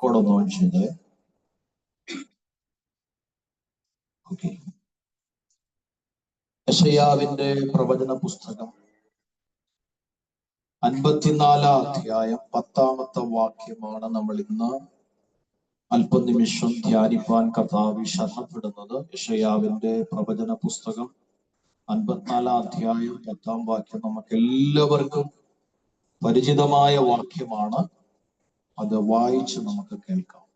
Record on ചെയ്ത്. Okay. യെശയ്യാവിന്റെ പ്രവചന പുസ്തകം 54-ാം അധ്യായം 10-ാമത്തെ വാക്യമാണ് നമ്മൾ ഇന്ന് അല്പനിമിഷം ധ്യാനിപ്പാൻ കർത്താവ് ശരണപ്പെടുന്നത്. യെശയ്യാവിന്റെ പ്രവചന പുസ്തകം 54-ാം അധ്യായം 10-ാം വാക്യം നമുക്ക് എല്ലാവർക്കും പരിചിതമായ വാക്യമാണ്. അത് വായിച്ച് നമുക്ക് കേൾക്കാം.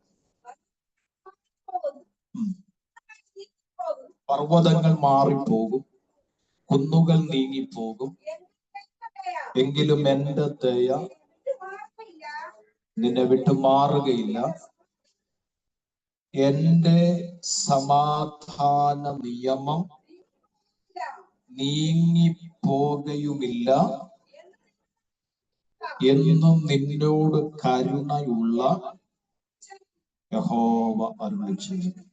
പർവ്വതങ്ങൾ മാറിപ്പോകും, കുന്നുകൾ നീങ്ങിപ്പോകും, എങ്കിലും എന്റെ ദയ നിന്നെ വിട്ടു മാറുകയില്ല. എന്റെ സമാധാന നിയമം നീങ്ങിപ്പോകയുമില്ല എന്നും നിന്നോട് കരുണയുള്ള യഹോവ അരുളിച്ചെയ്യുന്നു.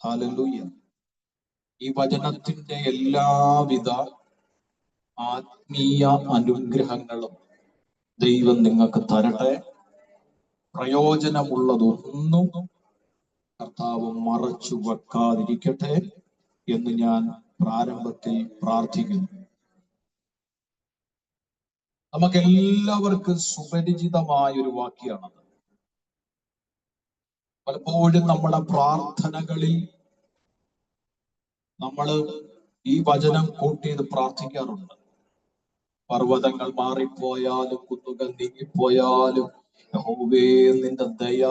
ഹല്ലേലൂയ. ഈ വചനത്തിന്റെ എല്ലാവിധ ആത്മീയ അനുഗ്രഹങ്ങളും ദൈവം നിങ്ങൾക്ക് തരട്ടെ. പ്രയോജനമുള്ളതൊന്നും കർത്താവ് മറച്ചു വെക്കാതിരിക്കട്ടെ എന്ന് ഞാൻ പ്രാരംഭത്തിൽ പ്രാർത്ഥിക്കുന്നു. നമുക്കെല്ലാവർക്കും സുപരിചിതമായ ഒരു വാക്യമാണത്. പലപ്പോഴും നമ്മുടെ പ്രാർത്ഥനകളിൽ നമ്മൾ ഈ വചനം കൂട്ടിയത് പ്രാർത്ഥിക്കാറുണ്ട്. പർവ്വതങ്ങൾ മാറിപ്പോയാലും കുന്നുകൾ നീങ്ങിപ്പോയാലും യഹോവേ നിന്റെ ദയ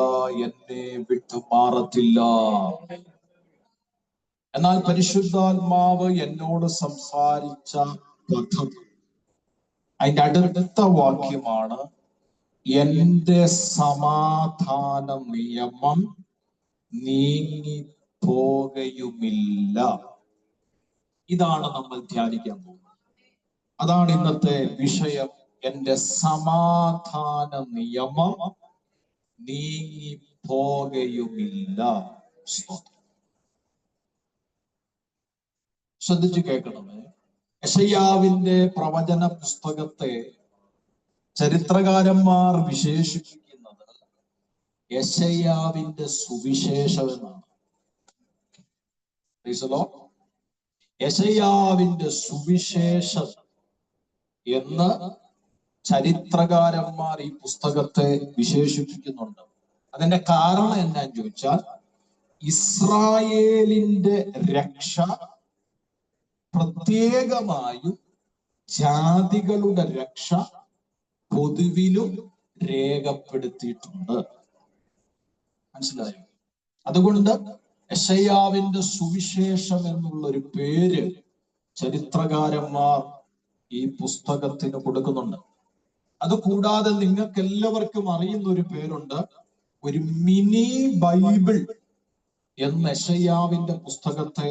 എന്നെ വിട്ടു മാറത്തില്ല. എന്നാൽ പരിശുദ്ധാത്മാവ് എന്നോട് സംസാരിച്ച പദ്ധതി അതിന്റെ അടുത്ത വാക്യമാണ്, എന്റെ സമാധാന നിയമം നീങ്ങിപ്പോകയുമില്ല. ഇതാണ് നമ്മൾ ധ്യാനിക്കാൻ പോകുന്നത്. അതാണ് ഇന്നത്തെ വിഷയം. എന്റെ സമാധാന നിയമം നീങ്ങിപ്പോകയുമില്ല. ശ്രദ്ധിച്ചു കേൾക്കണമേ. യെശയ്യാവിന്റെ പ്രവചന പുസ്തകത്തെ ചരിത്രകാരന്മാർ വിശേഷിപ്പിക്കുന്നത് യെശയ്യാവിന്റെ സുവിശേഷം എന്നാണ്. യെശയ്യാവിന്റെ സുവിശേഷം എന്ന് ചരിത്രകാരന്മാർ ഈ പുസ്തകത്തെ വിശേഷിപ്പിക്കുന്നുണ്ട്. അതിന്റെ കാരണം എന്താന്ന് ചോദിച്ചാൽ, ഇസ്രായേലിന്റെ രക്ഷ പ്രത്യേകമായും ജാതികളുടെ രക്ഷ പൊതുവിലും രേഖപ്പെടുത്തിയിട്ടുണ്ട്. മനസ്സിലായോ? അതുകൊണ്ട് യെശയ്യാവിന്റെ സുവിശേഷം എന്നുള്ള ഒരു പേര് ചരിത്രകാരന്മാർ ഈ പുസ്തകത്തിന് കൊടുക്കുന്നുണ്ട്. അതുകൂടാതെ നിങ്ങൾക്ക് എല്ലാവർക്കും അറിയുന്ന ഒരു പേരുണ്ട്, ഒരു മിനി ബൈബിൾ എന്ന് യെശയ്യാവിന്റെ പുസ്തകത്തെ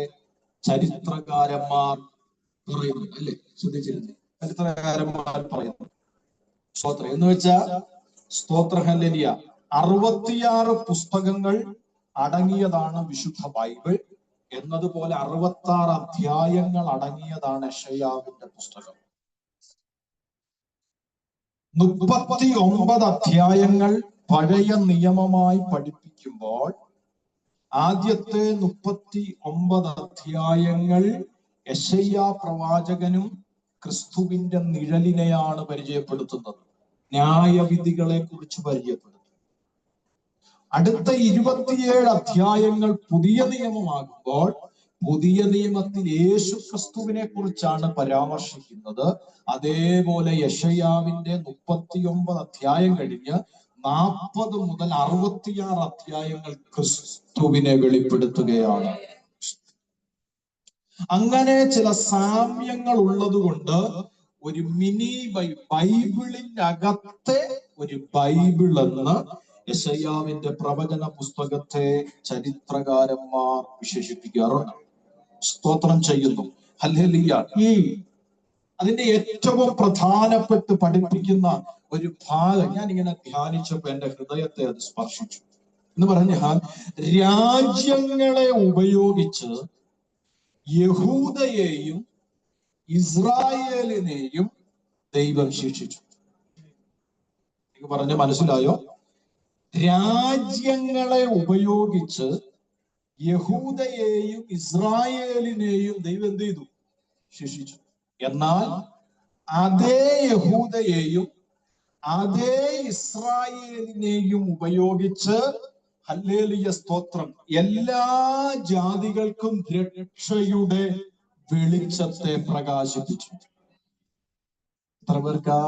ചരിത്രകാരന്മാർ പറയുന്നു. അല്ലെ? ശ്രദ്ധിച്ചിരുന്നു? ചരിത്രകാരന്മാർ പറയുന്നു. സ്തോത്രം എന്ന് വെച്ചാൽ സ്തോത്ര ഹല്ലേലൂയ. 66 പുസ്തകങ്ങൾ അടങ്ങിയതാണ് വിശുദ്ധ ബൈബിൾ. എന്നതുപോലെ 66 അധ്യായങ്ങൾ അടങ്ങിയതാണ് യെശയ്യാവിന്റെ പുസ്തകം. 39 അധ്യായങ്ങൾ പഴയ നിയമമായി പഠിപ്പിക്കുമ്പോൾ ആദ്യത്തെ 39 അധ്യായങ്ങൾ യെശയ്യാ പ്രവാചകനും ക്രിസ്തുവിന്റെ നിഴലിനെയാണ് പരിചയപ്പെടുത്തുന്നത്. ന്യായവിധികളെ കുറിച്ച് പരിചയപ്പെടുത്തും. അടുത്ത 27 അധ്യായങ്ങൾ പുതിയ നിയമമാകുമ്പോൾ പുതിയ നിയമത്തിൽ യേശു ക്രിസ്തുവിനെ കുറിച്ചാണ് പരാമർശിക്കുന്നത്. അതേപോലെ യെശയ്യാവിന്റെ 39 അധ്യായം കഴിഞ്ഞ് 40 മുതൽ 66 അധ്യായങ്ങൾ ക്രിസ്തുവിനെ വെളിപ്പെടുത്തുകയാണ്. അങ്ങനെ ചില സാമ്യങ്ങൾ ഉള്ളത് കൊണ്ട് ഒരു മിനി ബൈബിളിന്റെ അകത്തെ ഒരു ബൈബിൾ എന്ന് യെശയ്യാവിന്റെ പ്രവചന പുസ്തകത്തെ ചരിത്രകാരന്മാർ വിശേഷിപ്പിക്കാറുണ്ട്. സ്തോത്രം ചെയ്യുന്നു. ഹല്ലേലൂയ. അതിന്റെ ഏറ്റവും പ്രധാനപ്പെട്ട് പഠിപ്പിക്കുന്ന ഒരു ഭാഗം ഞാൻ ഇങ്ങനെ ധ്യാനിച്ചപ്പോ എന്റെ ഹൃദയത്തെ അത് സ്പർശിച്ചു. എന്ന് പറഞ്ഞാൽ, രാജ്യങ്ങളെ ഉപയോഗിച്ച് യഹൂദയെയും ഇസ്രായേലിനെയും ദൈവം ശിക്ഷിച്ചു. എനിക്ക് പറഞ്ഞ മനസ്സിലായോ? രാജ്യങ്ങളെ ഉപയോഗിച്ച് യഹൂദയെയും ഇസ്രായേലിനെയും ദൈവം എന്ത് ചെയ്തു? ശിക്ഷിച്ചു. എന്നാൽ അതേ യഹൂദയെയും അതേ ഇസ്രായേലിനെയും ഉപയോഗിച്ച്, ഹല്ലേലൂയ സ്തോത്രം, എല്ലാ ജാതികൾക്കും രക്ഷയുടെ വെളിച്ചത്തെ പ്രകാശിപ്പിച്ചു. എത്ര പേർക്ക്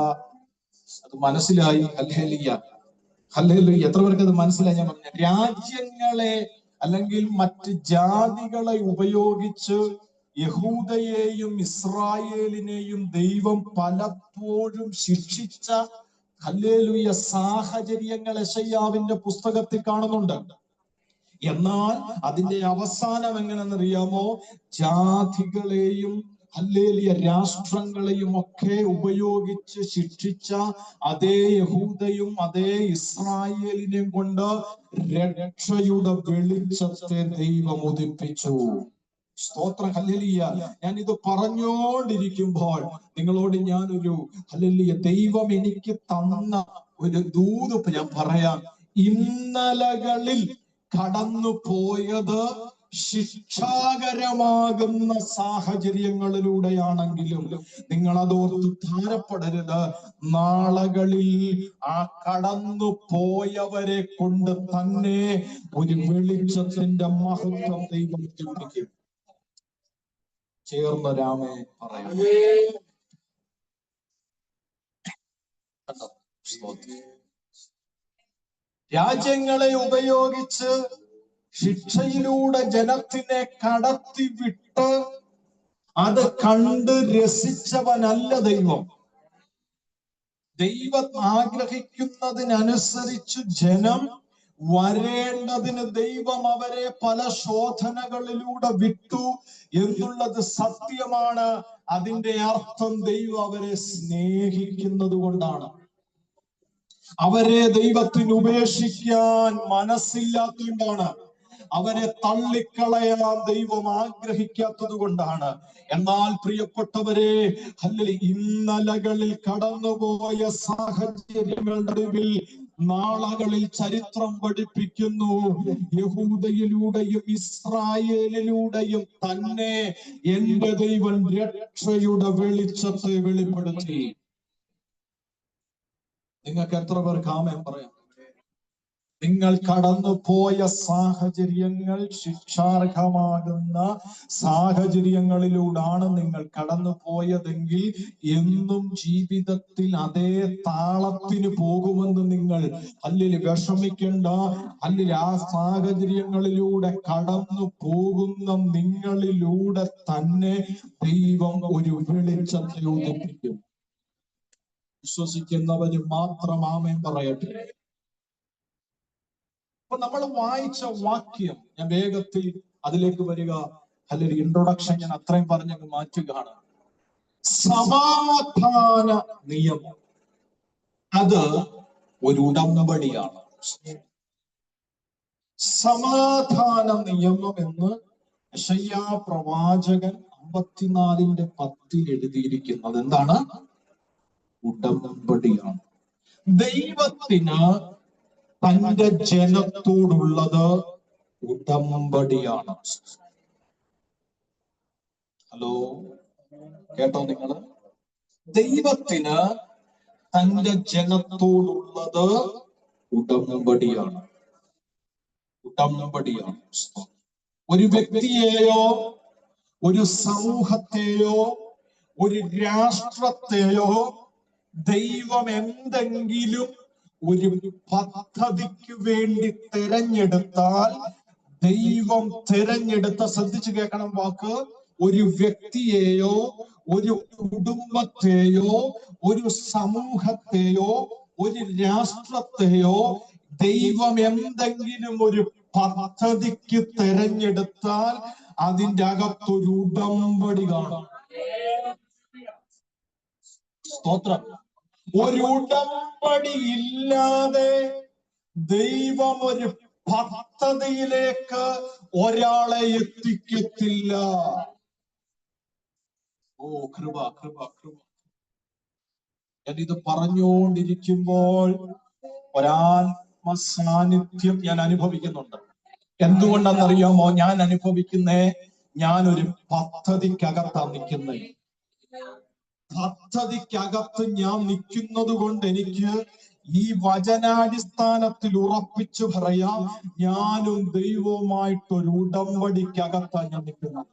അത് മനസ്സിലായി? Hallelujah, hallelujah. എത്ര പേർക്ക് അത് മനസ്സിലായി? ഞാൻ പറഞ്ഞ രാജ്യങ്ങളെ അല്ലെങ്കിൽ മറ്റ് ജാതികളെ ഉപയോഗിച്ച് യഹൂദയെയും ഇസ്രായേലിനെയും ദൈവം പലപ്പോഴും ശിക്ഷിച്ച, ഹല്ലേലൂയ, സാഹചര്യങ്ങൾ യെശയ്യാവിന്റെ പുസ്തകത്തിൽ കാണുന്നുണ്ട്. എന്നാൽ അതിന്റെ അവസാനം എങ്ങനെയെന്നറിയാമോ? ജാതികളെയും ഹല്ലേലൂയ രാഷ്ട്രങ്ങളെയും ഒക്കെ ഉപയോഗിച്ച് ശിക്ഷിച്ച അതേ യഹൂദയും അതേ ഇസ്രായേലിനെയും കൊണ്ട് രക്ഷയുടെ വെളിച്ചത്തെ ദൈവം ഉദിപ്പിച്ചു. സ്തോത്രം, ഹല്ലേലൂയ. ഞാൻ ഇത് പറഞ്ഞുകൊണ്ടിരിക്കുമ്പോൾ നിങ്ങളോട് ഞാനൊരു ഹല്ലേലൂയ ദൈവം എനിക്ക് തന്ന ഒരു ദൂത് ഞാൻ പറയാം. ഇന്നലകളിൽ കടന്നു പോയത് ശിക്ഷാകരമാകുന്ന സാഹചര്യങ്ങളിലൂടെയാണെങ്കിലും നിങ്ങൾ അതോർത്ത് ഭാരപ്പെടരുത്. നാളുകളിൽ ആ കടന്നു പോയവരെ കൊണ്ട് തന്നെ ഒരു വെളിച്ചത്തിന്റെ മഹത്വം ദൈവം ജീവിക്കും. ചേർന്ന രാമേ പറയാം. രാജ്യങ്ങളെ ഉപയോഗിച്ച് ശിക്ഷയിലൂടെ ജനത്തിനെ കടത്തിവിട്ട് അത് കണ്ട് രസിച്ചവനല്ല ദൈവം. ദൈവം ആഗ്രഹിക്കുന്നതിനനുസരിച്ച് ജനം വരേണ്ടതിന് ദൈവം അവരെ പല ശോധനകളിലൂടെ വിട്ടു എന്നുള്ളത് സത്യമാണ്. അതിന്റെ അർത്ഥം ദൈവം അവരെ സ്നേഹിക്കുന്നത് കൊണ്ടാണ്. അവരെ ദൈവത്തിന് ഉപേക്ഷിക്കാൻ മനസ്സില്ലാത്തതുകൊണ്ടാണ്. അവരെ തള്ളിക്കളയാൻ ദൈവം ആഗ്രഹിക്കാത്തത് കൊണ്ടാണ്. എന്നാൽ പ്രിയപ്പെട്ടവരെ, ഇന്നലകളിൽ കടന്നുപോയ സാഹചര്യങ്ങളുടെ നടുവിൽ നാളുകളിൽ ചരിത്രം പഠിപ്പിക്കുന്നു, യഹൂദയിലൂടെയും ഇസ്രായേലിലൂടെയും തന്നെ എന്റെ ദൈവം രക്ഷയുടെ വെളിച്ചത്തെ വെളിപ്പെടുത്തി. നിങ്ങൾക്ക് എത്ര പേർക്ക് ആമേൻ പറയാം? നിങ്ങൾ കടന്നുപോയ സാഹചര്യങ്ങൾ ശിക്ഷാർഹമാകുന്ന സാഹചര്യങ്ങളിലൂടാണ് നിങ്ങൾ കടന്നു പോയതെങ്കിൽ എന്നും ജീവിതത്തിൽ അതേ താളത്തിന് പോകുമെന്ന് നിങ്ങൾ വിഷമിക്കേണ്ട. ആ സാഹചര്യങ്ങളിലൂടെ കടന്നു പോകുന്ന നിങ്ങളിലൂടെ തന്നെ ദൈവം ഒരു വെളിച്ചത്തെ ഉദിപ്പിക്കും. വിശ്വസിക്കുന്നവര് മാത്രം ആമേൻ പറയട്ടെ. അപ്പൊ നമ്മൾ വായിച്ച വാക്യം, ഞാൻ വേഗത്തിൽ അതിലേക്ക് വരിക. അല്ലെങ്കിൽ ഇൻട്രൊഡക്ഷൻ ഞാൻ അത്രയും പറഞ്ഞങ്ങ് മാറ്റുകയാണ്. സമാധാന നിയമം അത് ഒരു ഉടമ്പടിയാണ്. സമാധാന നിയമം എന്ന് യെശയ്യാ പ്രവാചകൻ 54:10 എഴുതിയിരിക്കുന്നത് എന്താണ്? ഉടമ്പടിയാണ്. ദൈവത്തിന് തന്റെ ജനത്തോടുള്ളത് ഉടമ്പടിയാണ്. ഹലോ, കേട്ടോ നിങ്ങള്? ദൈവത്തിന് തന്റെ ജനത്തോടുള്ളത് ഉടമ്പടിയാണ്. ഉടമ്പടിയാണ്. ഒരു വ്യക്തിയെയോ ഒരു സമൂഹത്തെയോ ഒരു രാഷ്ട്രത്തെയോ ദൈവം എന്തെങ്കിലും ഒരു പദ്ധതിക്ക് വേണ്ടി തിരഞ്ഞെടുത്താൽ, ദൈവം തിരഞ്ഞെടുത്ത, ശ്രദ്ധിച്ചു കേൾക്കണം വാക്ക്, ഒരു വ്യക്തിയെയോ ഒരു കുടുംബത്തെയോ ഒരു സമൂഹത്തെയോ ഒരു രാഷ്ട്രത്തെയോ ദൈവം എന്തെങ്കിലും ഒരു പദ്ധതിക്ക് തിരഞ്ഞെടുത്താൽ അതിൻ്റെ അകത്തൊരു ഉടമ്പടി കാണും. സ്തോത്രം. ഒരു ഉടമ്പടി ഇല്ലാതെ ദൈവം ഒരു പദ്ധതിയിലേക്ക് ഒരാളെ എത്തിക്കത്തില്ല. ഓ കൃപ കൃപ കൃപ. ഞാനിത് പറഞ്ഞുകൊണ്ടിരിക്കുമ്പോൾ സാന്നിധ്യം ഞാൻ അനുഭവിക്കുന്നുണ്ട്. എന്തുകൊണ്ടെന്നറിയാമോ? ഞാൻ അനുഭവിക്കുന്നേ, ഞാനൊരു പദ്ധതിക്കകത്താണ് നിൽക്കുന്നത്. പദ്ധതിക്കകത്ത് ഞാൻ നിൽക്കുന്നത് കൊണ്ട് എനിക്ക് ഈ വചനാടിസ്ഥാനത്തിൽ ഉറപ്പിച്ചു പറയാം, ഞാനും ദൈവവുമായിട്ടൊരു ഉടമ്പടിക്കകത്താണ് ഞാൻ നിൽക്കുന്നത്.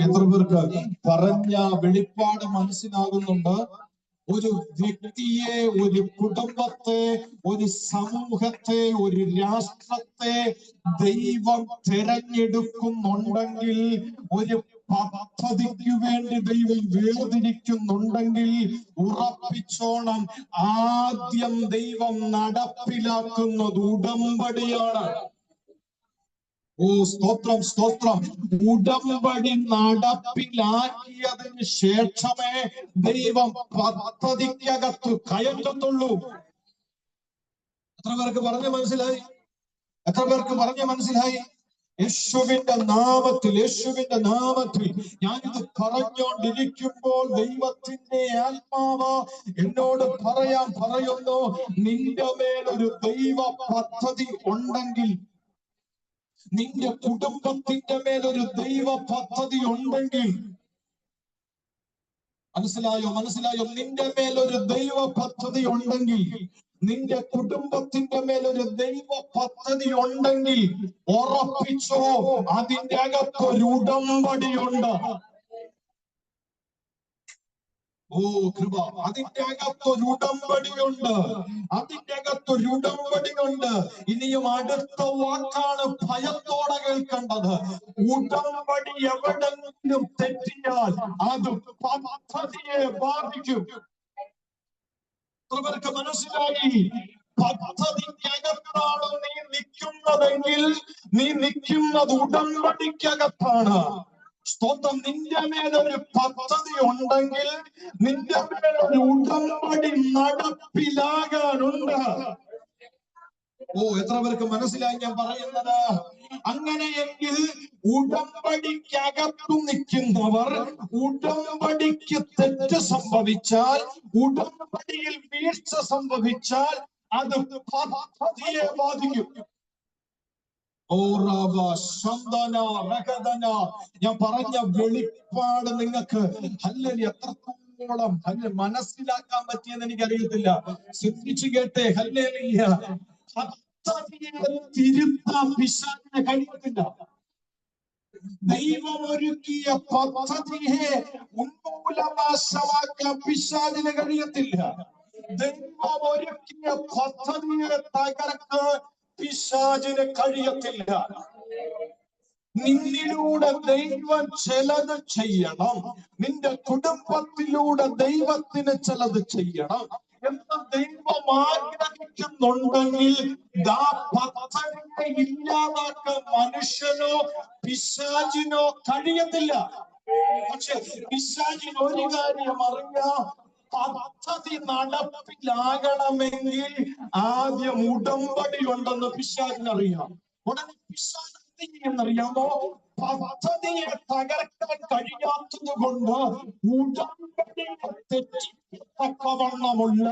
എത്ര പേർക്ക് പറഞ്ഞ വെളിപ്പാട് മനസ്സിലാകുന്നുണ്ട്? ഒരു വ്യക്തിയെ, ഒരു കുടുംബത്തെ, ഒരു സമൂഹത്തെ, ഒരു രാഷ്ട്രത്തെ ദൈവം തിരഞ്ഞെടുക്കുന്നുണ്ടെങ്കിൽ, ഒരു പദ്ധതിക്ക് വേണ്ടി ദൈവം വേർതിരിക്കുന്നുണ്ടെങ്കിൽ ഉറപ്പിച്ചോണം, ആദ്യം ദൈവം നടപ്പിലാക്കുന്നത് ഉടമ്പടിയാണ്. സ്തോത്രം, സ്തോത്രം. ഉടമ്പടി നടപ്പിലാക്കിയതിന് ശേഷമേ ദൈവം പദ്ധതിക്കകത്ത് കയറ്റത്തുള്ളൂ. എത്ര പേർക്ക് പറഞ്ഞ മനസ്സിലായി? എത്ര പേർക്ക് പറഞ്ഞ മനസ്സിലായി? യേശുവിന്റെ നാമത്തിൽ, യേശുവിന്റെ നാമത്തിൽ ഞാനിത് പറഞ്ഞുകൊണ്ടിരിക്കുമ്പോൾ ദൈവത്തിന്റെ ആത്മാവ് എന്നോട് പറയുന്നു, നിന്റെ മേലൊരു ദൈവ പദ്ധതി ഉണ്ടെങ്കിൽ, നിന്റെ കുടുംബത്തിന്റെ മേലൊരു ദൈവ പദ്ധതി ഉണ്ടെങ്കിൽ, മനസ്സിലായോ? നിന്റെ മേലൊരു ദൈവ പദ്ധതി ഉണ്ടെങ്കിൽ, നിന്റെ കുടുംബത്തിന്റെ മേലൊരു ദൈവ പദ്ധതി ഉണ്ടെങ്കിൽ ഉറപ്പിച്ചോ, അതിന്റെ അകത്തൊരു ഉടമ്പടിയുണ്ട്. കൃപ. അതിന്റെ അകത്തൊരു ഉടമ്പടിയുണ്ട്. അതിന്റെ അകത്തൊരു ഉടമ്പടിയുണ്ട്. ഇനിയും അടുത്ത വാക്കാണ് ഭയത്തോടെ കേൾക്കേണ്ടത്. ഉടമ്പടി എവിടെങ്കിലും തെറ്റിയാൽ അത് പദ്ധതിയെ ബാധിക്കും. അവർക്ക് മനസ്സിലായി, പദ്ധതിക്കകത്താണ് നീ നിൽക്കുന്നതെങ്കിൽ, നീ നിൽക്കുന്നത് ഉടമ്പടിക്കകത്താണ്. സ്തോത്രം. നിന്റെ മേലൊരു പദ്ധതി ഉണ്ടെങ്കിൽ, നിന്റെ മേലൊരു ഉടമ്പടി നടപ്പിലാകാനുണ്ട്. എത്ര പേർക്ക് മനസ്സിലായി ഞാൻ പറയുന്നത്? അങ്ങനെയെങ്കിൽ ഉടമ്പടിക്കകത്തു നിൽക്കുന്നവർ, ഉടമ്പടിക്ക് തെറ്റ് സംഭവിച്ചാൽ, ഉടമ്പടിയിൽ വീഴ്ച സംഭവിച്ചാൽ അത് പദ്ധതിയെ ബാധിക്കും. ഞാൻ പറഞ്ഞ വെളിപ്പാട് നിങ്ങൾക്ക് എത്രത്തോളം മനസ്സിലാക്കാൻ പറ്റിയെന്ന് എനിക്കറിയത്തില്ല. ശ്രദ്ധിച്ചു കേട്ടെ. ഹല്ലേലൂയ. പദ്ധതിയെ തിരുത്താൻ പിശാചിന് കഴിയത്തില്ല. ദൈവം ഒരുക്കിയ പദ്ധതിയെ ഉന്മൂലനാശമാക്കാൻ പിശാചിന് കഴിയത്തില്ല. ദൈവം ഒരുക്കിയ പദ്ധതിയെ തകർക്കാൻ പിശാചിന് കഴിയത്തില്ല. നിന്നിലൂടെ ദൈവം ചിലത് ചെയ്യണം, നിന്റെ കുടുംബത്തിലൂടെ ദൈവത്തിന് ചിലത് ചെയ്യണം എന്ന് ദൈവം ആഗ്രഹിക്കുന്നുണ്ടെങ്കിൽ പദ്ധതിയെ ഇല്ലാതാക്കാൻ മനുഷ്യനോ പിശാചിനോ കഴിയത്തില്ല. പക്ഷെ പിശാചിന് ഒരു കാര്യം അറിയാം, പദ്ധതി നടപ്പിലാകണമെങ്കിൽ ആദ്യം ഉടമ്പടി ഉണ്ടെന്ന് പിശാചിനറിയാം. ഉടനെ പിശാച് എന്നറിയാമോ? പദ്ധതിയെ തകർക്കാൻ കഴിയാത്തത് കൊണ്ട് ഉടമ്പടിയെ തെറ്റിക്കത്തക്കവണ്ണമുള്ള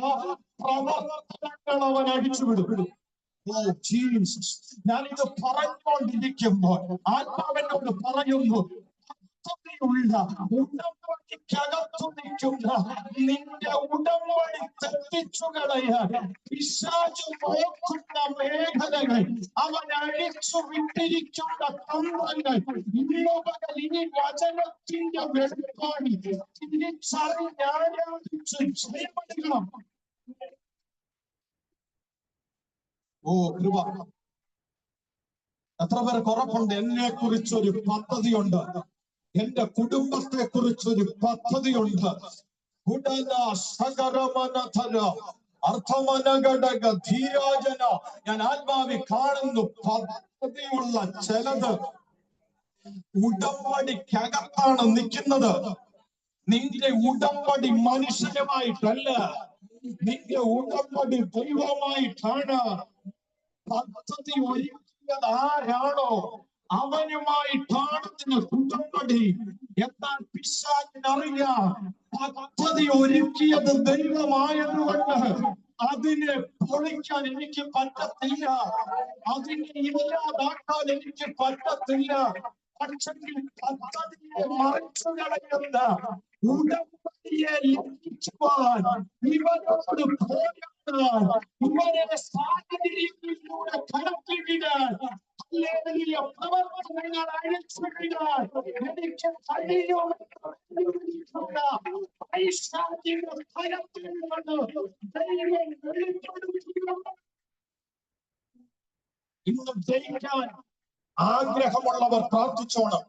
പ്രവർത്തനങ്ങൾ അവൻ അടിച്ചുവിടും. ഞാനിത് പറഞ്ഞുകൊണ്ടിരിക്കുമ്പോൾ ആത്മാവിനോട് പറയുന്നു, ഉടമ്പടിക്കകത്തു നിൽക്കുന്ന നിന്റെ ഉടമ്പടി തെറ്റിച്ചു കളയാൻ പിശാച് നോക്കുന്ന മേഖലകൾ, അവൻ അഴിച്ചു വിട്ടിരിക്കുന്ന തന്ത്രങ്ങൾ ഇന്നു മുതൽ ഈ വചനത്തിന്റെ വെളിപ്പാടി തിരിച്ചറിഞ്ഞാരാധിച്ച് ജയമെടുക്കണം. കൃപ. എത്ര പേർക്ക് ഉറപ്പുണ്ട് എന്നെ കുറിച്ചൊരു പദ്ധതിയുണ്ട്, എന്റെ കുടുംബത്തെ കുറിച്ചൊരു പദ്ധതിയുണ്ട്? ഞാൻ ആത്മാവി കാണുന്നു പദ്ധതിയുള്ള ചിലത് ഉടമ്പടിക്കകത്താണ് നിൽക്കുന്നത്. നിന്റെ ഉടമ്പടി മനുഷ്യനുമായിട്ടല്ല, നിന്റെ ഉടമ്പടി ദൈവമായിട്ടാണ്. പദ്ധതി ഒരുക്കിയത് ആരാണോ അവനുമായിട്ടാണ് നിന്റെ ഉടമ്പടി. എന്നാൽ പിശാചിനറിയാം പദ്ധതി ഒരുക്കിയത് ദൈവമായതുകൊണ്ട് അതിനെ പൊളിക്കാൻ എനിക്ക് പറ്റത്തില്ല, അതിനെ ഇല്ലാതാക്കാൻ എനിക്ക് പറ്റത്തില്ല. പക്ഷെങ്കിൽ പദ്ധതിയെ മറിച്ചു കളയുന്ന ഉടമ്പടിയെ ലംഘിക്കുവാൻ, ഇവരോട് പോരാടാൻ, ഇവരെ സാഹചര്യങ്ങളിലൂടെ കടത്തിവിടാൻ, പ്രവർത്തനങ്ങൾ അഴിച്ചുവിടാൻ എനിക്ക് കഴിയുമെന്ന് പൈശാചിക ഭയത്തിൽ നിന്ന് ദൈവം വെളിപ്പെടുത്തിയിട്ടുണ്ട്. ഇന്ന് ജയിക്കാൻ ആഗ്രഹമുള്ളവർ പ്രാർത്ഥിച്ചോണം.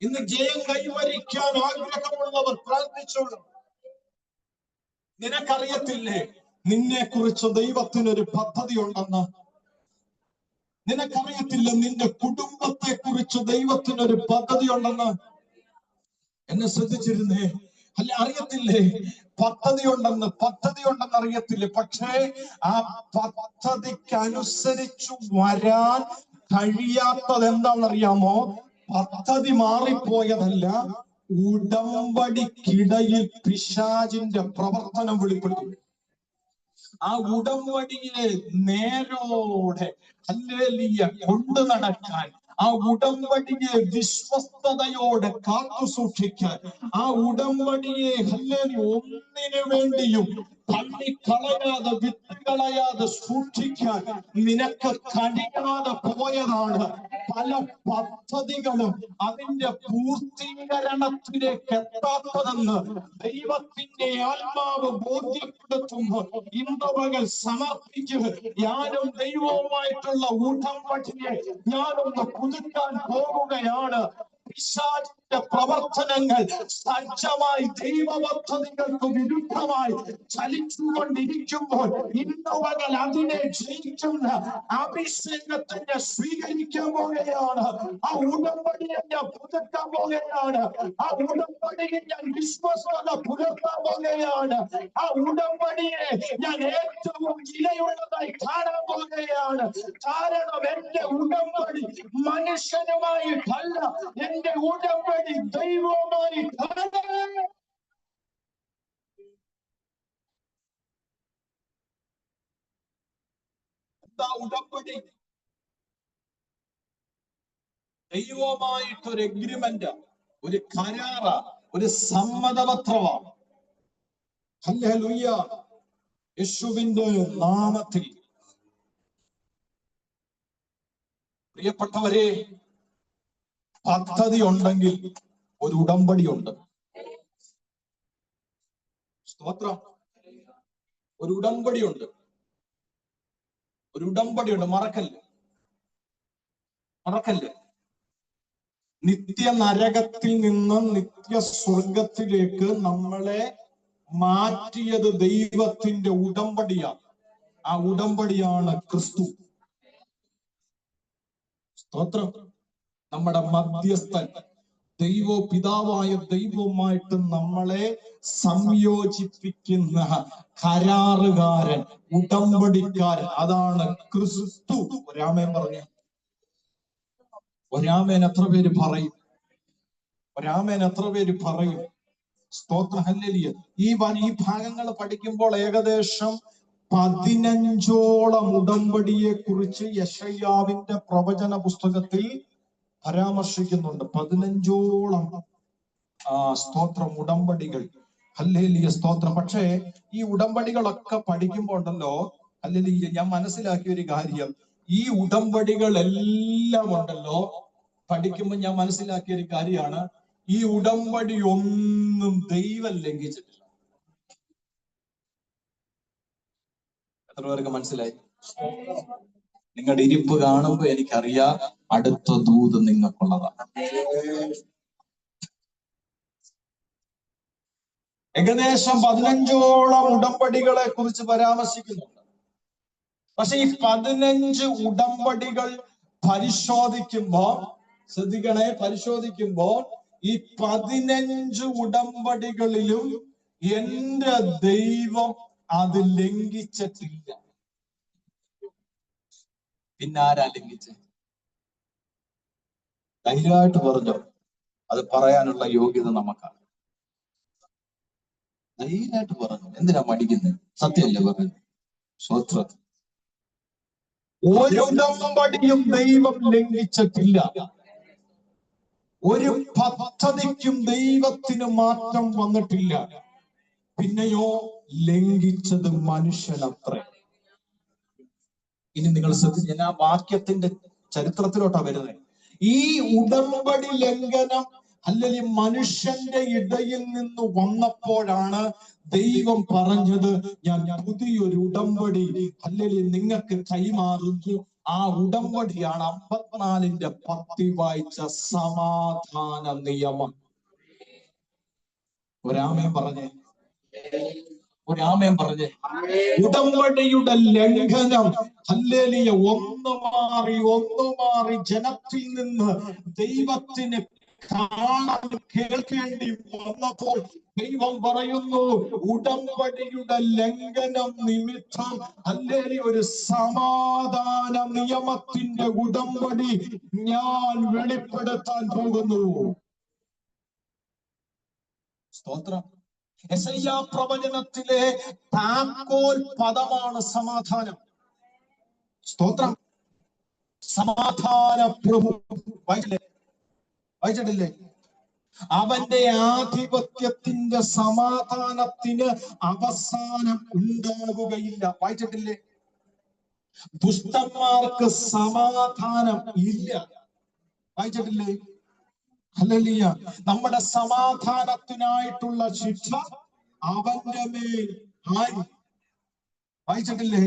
ഇന്ന് ജയം കൈവരിക്കാൻ ആഗ്രഹമുള്ളവർ പ്രാർത്ഥിച്ചോണം. നിനക്കറിയത്തില്ലേ നിന്നെ കുറിച്ച് ദൈവത്തിനൊരു പദ്ധതി ഉണ്ടെന്ന്? നിനക്കറിയത്തില്ല നിന്റെ കുടുംബത്തെ കുറിച്ച് ദൈവത്തിനൊരു പദ്ധതി ഉണ്ടെന്ന്? എന്നെ ശ്രദ്ധിച്ചിരുന്നേ? അല്ല, അറിയത്തില്ലേ പദ്ധതി ഉണ്ടെന്ന് അറിയത്തില്ലേ? പക്ഷേ ആ പദ്ധതിക്കനുസരിച്ചു വരാൻ കഴിയാത്തത് എന്താണെന്നറിയാമോ? പദ്ധതി മാറിപ്പോയതല്ല, ഉടമ്പടിക്കിടയിൽ പിശാചിന്റെ പ്രവർത്തനം വെളിപ്പെടുത്തി. ആ ഉടമ്പടിയെ നേരോടെ ഹല്ലേലൂയ കൊണ്ടു നടക്കാൻ, ആ ഉടമ്പടിയെ വിശ്വസ്തയോടെ കാത്തു സൂക്ഷിക്കാൻ, ആ ഉടമ്പടിയെ ഹല്ലേലൂയ ഒന്നിനു വേണ്ടിയും തള്ളിക്കളയാതെ വിട്ടുകളയാതെ സൂക്ഷിക്കാൻ നിനക്ക് കഴിയാതെ പോയതാണ്. പല പദ്ധതികളും അതിന്റെ പൂർത്തീകരണത്തിലേക്ക് എത്താത്തതെന്ന് ദൈവത്തിന്റെ ആത്മാവ് ബോധ്യപ്പെടുത്തുമ്പോൾ ഇന്ന് പകൽ സമർപ്പിച്ച് ഞാനും ദൈവവുമായിട്ടുള്ള ഉടമ്പടിയെ ഞാനൊന്ന് പുതുക്കാൻ പോവുകയാണ്. പിശാചിന്റെ പ്രവർത്തനങ്ങൾ സജ്ജമായി ദൈവ പദ്ധതികൾക്ക് വിരുദ്ധമായി ചലിച്ചുകൊണ്ടിരിക്കുമ്പോൾ ഇന്ന് പകൽ അതിനെ ജയിക്കുന്ന അഭിഷേകത്തിന്റെ സ്വീകരിക്കാൻ പോകുകയാണ്. ആ ഉടമ്പടിയെ ഞാൻ പുതുക്കാൻ പോകുകയാണ്. ആ ഉടമ്പടിയെ ഞാൻ വിശ്വസ്തത പുലർത്താൻ പോകുകയാണ്. ആ ഉടമ്പടിയെ ഞാൻ ഏറ്റവും വിലയുള്ളതായി കാണാൻ പോകുകയാണ്. കാരണം എന്റെ ഉടമ്പടി മനുഷ്യനുമായിട്ടല്ല, എന്റെ ഉടമ്പടി ദൈവവുമായിട്ടാണ്. എന്താ ഉടമ്പടി? ദൈവവുമായിട്ടൊരു എഗ്രിമെന്റ്, ഒരു കരാറ, ഒരു സമ്മതപത്രമാണ്. ഹല്ലേലൂയ. യേശുവിന്റെ നാമത്തിൽ പ്രിയപ്പെട്ടവരെ, പദ്ധതി ഉണ്ടെങ്കിൽ ഒരു ഉടമ്പടി ഉണ്ട്. സ്തോത്രം. ഒരു ഉടമ്പടി ഉണ്ട്. മറക്കല്ലേ. നിത്യ നരകത്തിൽ നിന്ന് നിത്യ സ്വർഗത്തിലേക്ക് നമ്മളെ മാറ്റിയത് ദൈവത്തിന്റെ ഉടമ്പടിയാണ്. ആ ഉടമ്പടിയാണ് ക്രിസ്തു. സ്തോത്രം. നമ്മുടെ മധ്യസ്ഥൻ, പിതാവായ ദൈവവുമായിട്ട് നമ്മളെ സംയോജിപ്പിക്കുന്ന കരാറുകാരൻ, ഉടമ്പടിക്കാരൻ, അതാണ് ക്രിസ്തു. ഒരാമേൻ പറഞ്ഞു. ഒരാമേൻ എത്ര പേര് പറയും? സ്തോത്ര. ഹല്ലേലൂയ. ഈ ഭാഗങ്ങൾ പഠിക്കുമ്പോൾ ഏകദേശം 15ഓളം ഉടമ്പടിയെ കുറിച്ച് യെശയ്യാവിന്റെ പ്രവചന പുസ്തകത്തിൽ പരാമർശിക്കുന്നുണ്ട്. 15ഓളം സ്തോത്രം ഉടമ്പടികൾ. ഹല്ലേലൂയ. സ്തോത്രം. പക്ഷേ ഈ ഉടമ്പടികളൊക്കെ പഠിക്കുമ്പോൾ ഉണ്ടല്ലോ, ഹല്ലേലൂയ, ഞാൻ മനസ്സിലാക്കിയ ഒരു കാര്യം, ഈ ഉടമ്പടികൾ എല്ലാം ഉണ്ടല്ലോ പഠിക്കുമ്പോൾ ഞാൻ മനസ്സിലാക്കിയ ഒരു കാര്യമാണ്, ഈ ഉടമ്പടി ഒന്നും ദൈവം ലംഘിച്ചിട്ടില്ല. എത്ര പേർക്ക് മനസ്സിലായി? നിങ്ങളുടെ ഇരിപ്പ് കാണുമ്പോ എനിക്കറിയാം അടുത്ത ദൂത് നിങ്ങൾക്കുള്ളതാണ്. ഏകദേശം 15ഓളം ഉടമ്പടികളെ കുറിച്ച് പരാമർശിക്കുന്നുണ്ട്. പക്ഷെ ഈ 15 ഉടമ്പടികൾ പരിശോധിക്കുമ്പോൾ, ശ്രദ്ധിക്കണേ, ഈ 15 ഉടമ്പടികളിലും എന്റെ ദൈവം അത് ലംഘിച്ചിട്ടില്ല. പിന്നെ ആരാ ലംഘിച്ച? ധൈര്യമായിട്ട് പറഞ്ഞോ, അത് പറയാനുള്ള യോഗ്യത നമുക്കാണ്. ധൈര്യമായിട്ട് പറഞ്ഞു. എന്തിനാ മടിക്കുന്നത്? സത്യമല്ലേ പറഞ്ഞു. സ്വത്രം ഒരു ഉടമ്പടിയും ദൈവം ലംഘിച്ചിട്ടില്ല. ഒരു പദ്ധതിക്കും ദൈവത്തിന് മാറ്റം വന്നിട്ടില്ല. പിന്നെയോ ലംഘിച്ചത് മനുഷ്യനത്രേ. ഇനി നിങ്ങൾ ശ്രദ്ധിച്ച്, ഞാൻ ആ വാക്യത്തിന്റെ ചരിത്രത്തിലോട്ടാ വരുന്നത്. ഈ ഉടമ്പടി ലംഘനം അല്ലെങ്കിൽ മനുഷ്യന്റെ ഇടയിൽ നിന്ന് വന്നപ്പോഴാണ് ദൈവം പറഞ്ഞത്, ഞാൻ പുതിയൊരു ഉടമ്പടി അല്ലെങ്കിൽ നിങ്ങൾക്ക് കൈമാറുന്നു. ആ ഉടമ്പടിയാണ് 54:10 വായിച്ച സമാധാന നിയമം. ഒരാമേൻ പറഞ്ഞേ, ഒരാമേൻ പറഞ്ഞേ. ഉടമ്പടിയുടെ ലംഘനം ഹല്ലേലൂയ ഒന്ന് മാറി ജനത്തിൽ നിന്ന് ദൈവത്തിന് കാണാൻ കേൾക്കേണ്ടി വന്നപ്പോൾ ദൈവം പറയുന്നു, ഉടമ്പടിയുടെ ലംഘനം നിമിത്തം ഹല്ലേലൂയ ഒരു സമാധാന നിയമത്തിന്റെ ഉടമ്പടി ഞാൻ വെളിപ്പെടുത്താൻ പോകുന്നു. സ്തോത്രം. യെശയ്യാ പ്രവചനത്തിലെ താക്കോൽ പദമാണ് സമാധാനം. സ്തോത്രം. സമാധാന പ്രഭു വായിച്ചിട്ടില്ലേ? അവന്റെ ആധിപത്യത്തിന്റെ സമാധാനത്തിന് അവസാനം ഉണ്ടാകുകയില്ല. വായിച്ചിട്ടില്ലേ? ദുഷ്ടന്മാർക്ക് സമാധാനം ഇല്ല. വായിച്ചിട്ടില്ലേ? ഹല്ലേലൂയ. നമ്മുടെ സമാധാനത്തിനായിട്ടുള്ള ശിക്ഷ അവന്റെ മേൽ ആയി. വായിച്ചിട്ടില്ലേ?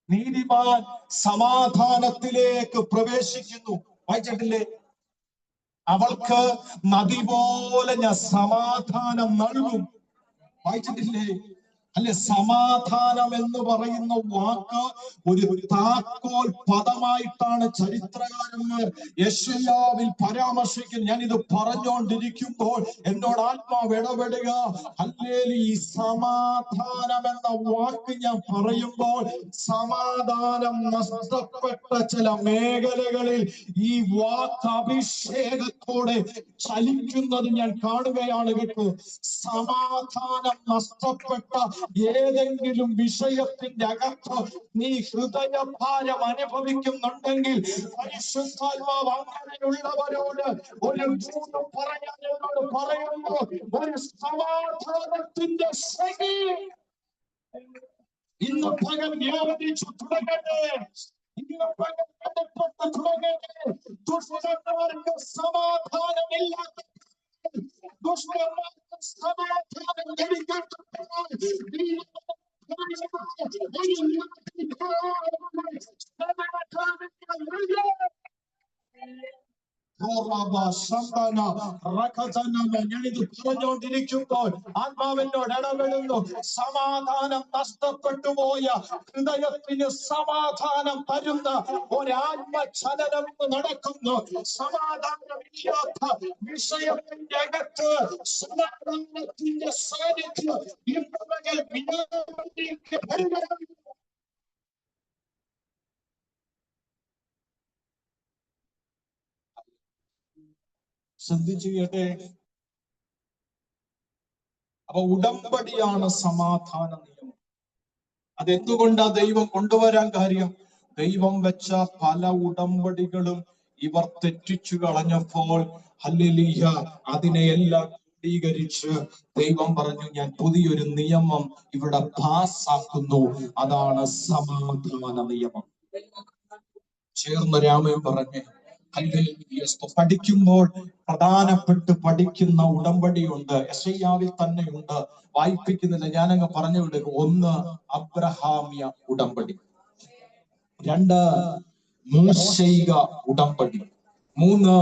നീതിമാൻ സമാധാനത്തിലേക്ക് പ്രവേശിക്കുന്നു. വായിച്ചിട്ടില്ലേ? അവൾക്ക് നദി പോലെ ഞാൻ സമാധാനം നൽകും. വായിച്ചിട്ടില്ലേ? അല്ലെ, സമാധാനം എന്ന് പറയുന്ന വാക്ക് ഒരു താക്കോൽ പദമായിട്ടാണ് ചരിത്രകാരന്മാർ യെശയ്യാവിൽ പരാമർശിക്കുന്നത്. ഞാൻ ഇത് പറഞ്ഞുകൊണ്ടിരിക്കുമ്പോൾ എന്നോട് ആത്മാവ് ഇടപെടുക. ഹല്ലേലൂയ. ഈ സമാധാനം എന്ന വാക്ക് ഞാൻ പറയുമ്പോൾ സമാധാനം നഷ്ടപ്പെട്ട ചില മേഖലകളിൽ ഈ വാക്ക് അഭിഷേകത്തോടെ ചലിക്കുന്നത് ഞാൻ കാണുകയാണ് കേട്ടോ. സമാധാനം നഷ്ടപ്പെട്ട ഏതെങ്കിലും വിഷയത്തിന്റെ അകത്ത് നീ ഹൃദയഭാരം അനുഭവിക്കുന്നുണ്ടെങ്കിൽ പരിശുദ്ധാത്മാവ് അങ്ങനെയുള്ളവരോട് ഒരു ദൂത് പറയാൻ എന്നോട് പറയുന്നു. ഒരു സമാധാനത്തിന്റെ ശക്തി ഇന്ന് പകൽ വ്യാപരിച്ചു തുടങ്ങട്ടെ. ഇന്ന് പകൽ വെളിപ്പെട്ട് തുടങ്ങട്ടെ. ദുഷ്ടന്മാർക്ക് സമാധാനമില്ലാത്ത ദുഷ്ടന്മാർക്ക് സമാധാനം ലഭിക്കപ്പെട്ടപ്പോൾ ഞാനിത് പറഞ്ഞുകൊണ്ടിരിക്കുമ്പോൾ ആത്മാവിനോട് ഇടപെടുന്നു. സമാധാനം നഷ്ടപ്പെട്ടു പോയ ഹൃദയത്തിന് സമാധാനം തരുന്ന ഒരാത്മചലനം നടക്കുന്നു. സമാധാനമില്ലാത്ത വിഷയത്തിന്റെ അകത്ത് സമാധാനത്തിന്റെ സാന്നിധ്യം ശ്രദ്ധിച്ചു കേട്ടെ. അപ്പൊ ഉടമ്പടിയാണ് സമാധാന നിയമം. അതെന്തുകൊണ്ടാ ദൈവം കൊണ്ടുവരാൻ കാര്യം? ദൈവം വെച്ച പല ഉടമ്പടികളും ഇവർ തെറ്റിച്ചു കളഞ്ഞപ്പോൾ ഹല്ലേലൂയ അതിനെയെല്ലാം ക്രോഡീകരിച്ച് ദൈവം പറഞ്ഞു, ഞാൻ പുതിയൊരു നിയമം ഇവിടെ പാസ്സാക്കുന്നു. അതാണ് സമാധാന നിയമം. ചേർന്ന് രാമൻ പറഞ്ഞേ ഹല്ലേലൂയ. പഠിക്കുമ്പോൾ പ്രധാനപ്പെട്ട് പഠിക്കുന്ന ഉടമ്പടിയുണ്ട്. യെശയ്യാവിൽ തന്നെ ഉണ്ട്. വായിപ്പിക്കുന്നില്ല, ഞാനങ്ങ് പറഞ്ഞു വിടുക. 1 അബ്രഹാമ്യ ഉടമ്പടി, 2 മോശൈക ഉടമ്പടി, 3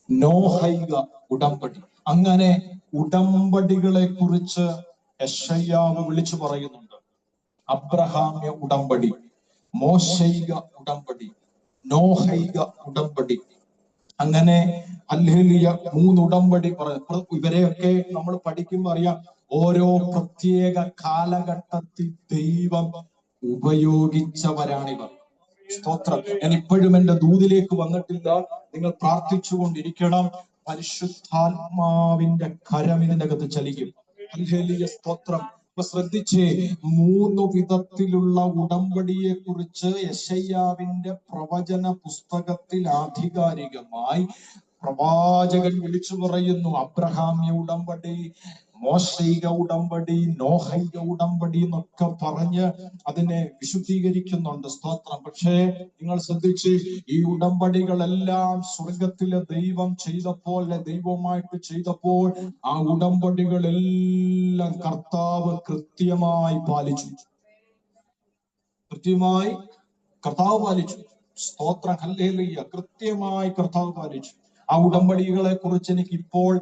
നോഹൈക ഉടമ്പടി. അങ്ങനെ ഉടമ്പടികളെ കുറിച്ച് യെശയ്യാവ് വിളിച്ചു പറയുന്നുണ്ട്. അബ്രഹാമ്യ ഉടമ്പടി, മോശൈക ഉടമ്പടി, നോഹൈക ഉടമ്പടി. അങ്ങനെ ഹല്ലേലൂയ 3 ഉടമ്പടി പറഞ്ഞു. ഇവരെയൊക്കെ നമ്മൾ പഠിക്കുമ്പോൾ അറിയാം, ഓരോ പ്രത്യേക കാലഘട്ടത്തിൽ ദൈവം ഉപയോഗിച്ചവരാണിവർ. സ്തോത്രം. ഞാൻ ഇപ്പോഴും എന്റെ ദൂതിലേക്ക് വന്നിട്ടില്ല. നിങ്ങൾ പ്രാർത്ഥിച്ചുകൊണ്ടിരിക്കണം. പരിശുദ്ധാത്മാവിന്റെ കരം ഇതിനകത്ത് ചലിക്കും. ഹല്ലേലൂയ, സ്തോത്രം. അപ്പൊ ശ്രദ്ധിച്ചേ, 3 വിധത്തിലുള്ള ഉടമ്പടിയെ കുറിച്ച് യെശയ്യാവിന്റെ പ്രവചന പുസ്തകത്തിൽ ആധികാരികമായി പ്രവാചകൻ വിളിച്ചു പറയുന്നു. അബ്രഹാമ്യ ഉടമ്പടി, മോശൈക ഉടമ്പടി, നോഹൈക ഉടമ്പടി എന്നൊക്കെ പറഞ്ഞ് അതിനെ വിശുദ്ധീകരിക്കുന്നുണ്ട്. സ്തോത്രം. പക്ഷേ നിങ്ങൾ ശ്രദ്ധിച്ച്, ഈ ഉടമ്പടികളെല്ലാം സ്വർഗത്തിലെ ദൈവം ചെയ്തപ്പോൾ, ദൈവമായിട്ട് ചെയ്തപ്പോൾ, ആ ഉടമ്പടികളെല്ലാം കർത്താവ് കൃത്യമായി പാലിച്ചു. കൃത്യമായി കർത്താവ് പാലിച്ചു. സ്തോത്രം. ഹല്ലേലൂയ. കൃത്യമായി കർത്താവ് പാലിച്ചു. ആ ഉടമ്പടികളെ കുറിച്ച് എനിക്ക് ഇപ്പോൾ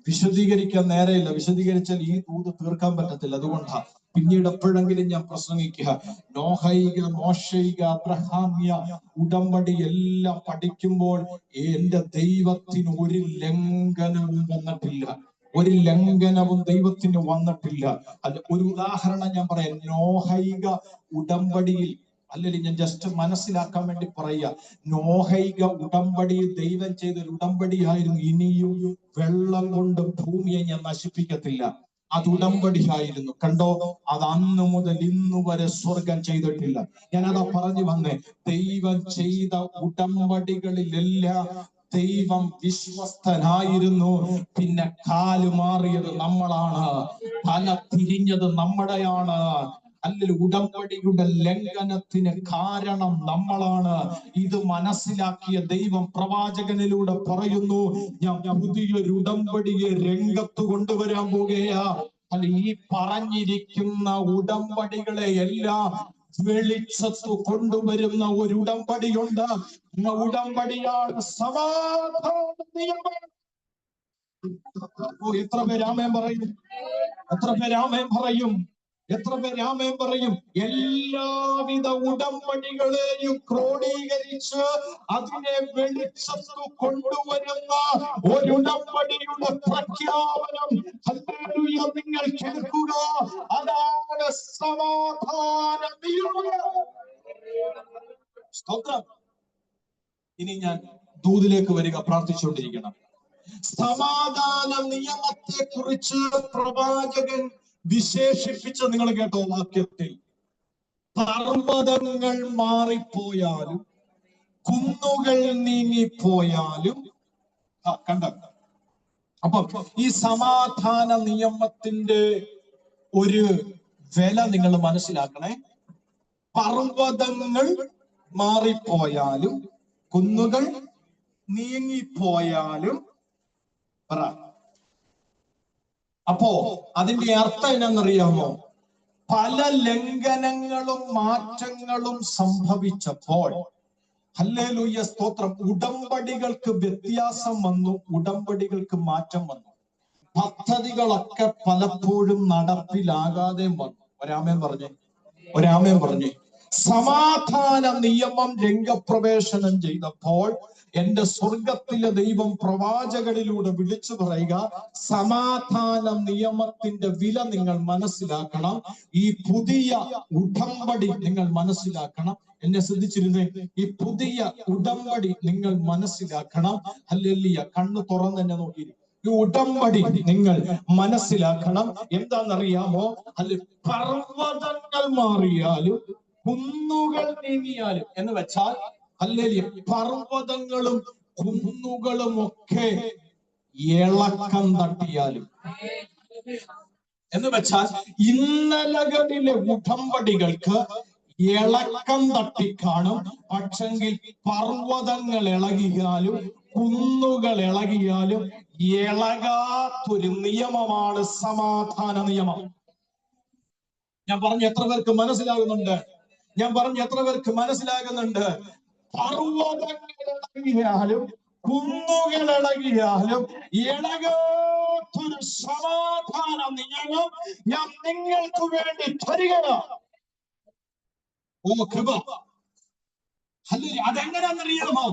വിശദീകരിക്കാൻ നേരെയില്ല. വിശദീകരിച്ചാൽ ഈ ദൂത് തീർക്കാൻ പറ്റത്തില്ല. അതുകൊണ്ടാണ് പിന്നീട് എപ്പോഴെങ്കിലും ഞാൻ പ്രസംഗിക്കുക. നോഹൈക, മോശൈക, അബ്രഹാമ്യ ഉടമ്പടി എല്ലാം പഠിക്കുമ്പോൾ എന്റെ ദൈവത്തിന് ഒരു ലംഘനവും വന്നിട്ടില്ല. ഒരു ലംഘനവും ദൈവത്തിന് വന്നിട്ടില്ല. അത് ഒരു ഉദാഹരണം ഞാൻ പറയാം. നോഹൈക ഉടമ്പടിയിൽ, അല്ലെങ്കിൽ ഞാൻ ജസ്റ്റ് മനസ്സിലാക്കാൻ വേണ്ടി പറയുക, നോഹൈക ഉടമ്പടിയിൽ ദൈവം ചെയ്തൊരു ഉടമ്പടിയായിരുന്നു, ഇനിയും വെള്ളം കൊണ്ട് ഭൂമിയെ ഞാൻ നശിപ്പിക്കത്തില്ല. അത് ഉടമ്പടിയായിരുന്നു. കണ്ടോ, അത് അന്ന് മുതൽ ഇന്നു വരെ സ്വർഗം ചെയ്തിട്ടില്ല. ഞാനതാ പറഞ്ഞു വന്നേ. ദൈവം ചെയ്ത ഉടമ്പടികളിലെല്ലാം ദൈവം വിശ്വസ്തനായിരുന്നു. പിന്നെ കാല് മാറിയത് നമ്മളാണ്, തല തിരിഞ്ഞത് നമ്മുടെയാണ്. അല്ലെങ്കിൽ ഉടമ്പടിയുടെ ലംഘനത്തിന് കാരണം നമ്മളാണ്. ഇത് മനസ്സിലാക്കിയ ദൈവം പ്രവാചകനിലൂടെ പറയുന്നു, ഞാൻ പുതിയൊരു ഉടമ്പടിയെ രംഗത്ത് കൊണ്ടുവരാൻ പോകുകയാ. അല്ല, ഈ പറഞ്ഞിരിക്കുന്ന ഉടമ്പടികളെ എല്ലാം വെളിച്ചത്ത് കൊണ്ടുവരുന്ന ഒരു ഉടമ്പടിയുണ്ട്. ഉടമ്പടിയാണ് സമാധാന നിയമം. എത്ര പേര് ആമേൻ പറയും? എത്ര പേര് ആമേൻ പറയും? എത്ര പേര് ആമേൻ പറയും? എല്ലാവിധ ഉടമ്പടികളെയും ക്രോഡീകരിച്ച് അതിനെ വെളിച്ചത്ത് കൊണ്ടുവരുന്ന ഒരു ഉടമ്പടിയുടെ പ്രഖ്യാപനം ഹല്ലേലൂയ നിങ്ങൾ കേൾക്കുക. അതാണ് സമാധാന നിയമം. സ്തോത്രം. ഇനി ഞാൻ ദൂതിലേക്ക് വരിക, പ്രാർത്ഥിച്ചുകൊണ്ടിരിക്കണം. സമാധാന നിയമത്തെ കുറിച്ച് പ്രവാചകൻ വിശേഷിപ്പിച്ച് നിങ്ങൾ കേട്ടോ വാക്യത്തിൽ, പർവ്വതങ്ങൾ മാറിപ്പോയാലും കുന്നുകൾ നീങ്ങിപ്പോയാലും. കണ്ട, അപ്പൊ ഈ സമാധാന നിയമത്തിന്റെ ഒരു വില നിങ്ങൾ മനസ്സിലാക്കണേ. പർവ്വതങ്ങൾ മാറിപ്പോയാലും കുന്നുകൾ നീങ്ങിപ്പോയാലും പറ. അപ്പോ അതിന്റെ അർത്ഥം എന്നാന്നറിയാമോ? പല ലംഘനങ്ങളും മാറ്റങ്ങളും സംഭവിച്ചപ്പോൾ, ഹല്ലേലൂയ, സ്തോത്രം, ഉടമ്പടികൾക്ക് വ്യത്യാസം വന്നു, ഉടമ്പടികൾക്ക് മാറ്റം വന്നു. പദ്ധതികളൊക്കെ പലപ്പോഴും നടപ്പിലാകാതെ വന്നു. ഒരാമേൻ പറഞ്ഞേ, ഒരാമേൻ പറഞ്ഞേ. സമാധാന നിയമം രംഗപ്രവേശനം ചെയ്തപ്പോൾ എന്റെ സ്വർഗത്തിലെ ദൈവം പ്രവാചകരിലൂടെ വിളിച്ചു പറയുക, സമാധാന നിയമത്തിന്റെ വില നിങ്ങൾ മനസ്സിലാക്കണം. ഈ പുതിയ ഉടമ്പടി നിങ്ങൾ മനസ്സിലാക്കണം. എന്നെ ശ്രദ്ധിച്ചിരുന്നേ, ഈ പുതിയ ഉടമ്പടി നിങ്ങൾ മനസ്സിലാക്കണം. ഹല്ലേലൂയ. കണ്ണു തുറന്ന് തന്നെ നോക്കിയിരിക്കും. ഈ ഉടമ്പടി നിങ്ങൾ മനസ്സിലാക്കണം. എന്താണെന്നറിയാമോ? അല്ലെ, പർവ്വതങ്ങൾ മാറിയാലും കുന്നുകൾ നീങ്ങിയാലും എന്ന് വെച്ചാൽ, ഹല്ലേലൂയ, പർവ്വതങ്ങളും കുന്നുകളും ഒക്കെ ഇളക്കം തട്ടിയാലും എന്ന് വെച്ചാൽ, ഇന്നലകളിലെ ഉടമ്പടികൾക്ക് ഇളക്കം തട്ടിക്കാണും. പക്ഷെങ്കിൽ പർവ്വതങ്ങൾ ഇളകിയാലും കുന്നുകൾ ഇളകിയാലും ഇളകാത്തൊരു നിയമമാണ് സമാധാന നിയമം. ഞാൻ പറഞ്ഞ എത്ര പേർക്ക് മനസ്സിലാകുന്നുണ്ട്? ഞാൻ പറഞ്ഞ എത്ര പേർക്ക് മനസ്സിലാകുന്നുണ്ട്? പർവ്വതങ്ങൾ ഇളകിയാലും കുന്നുകൾ ഇളകിയാലും ഇളകാത്തൊരു സമാധാന നിയമം ഞാൻ നിങ്ങൾക്ക് വേണ്ടി തരികയാണ്. ഓ കൃപ! അതെങ്ങനെയാണെന്നറിയാമോ?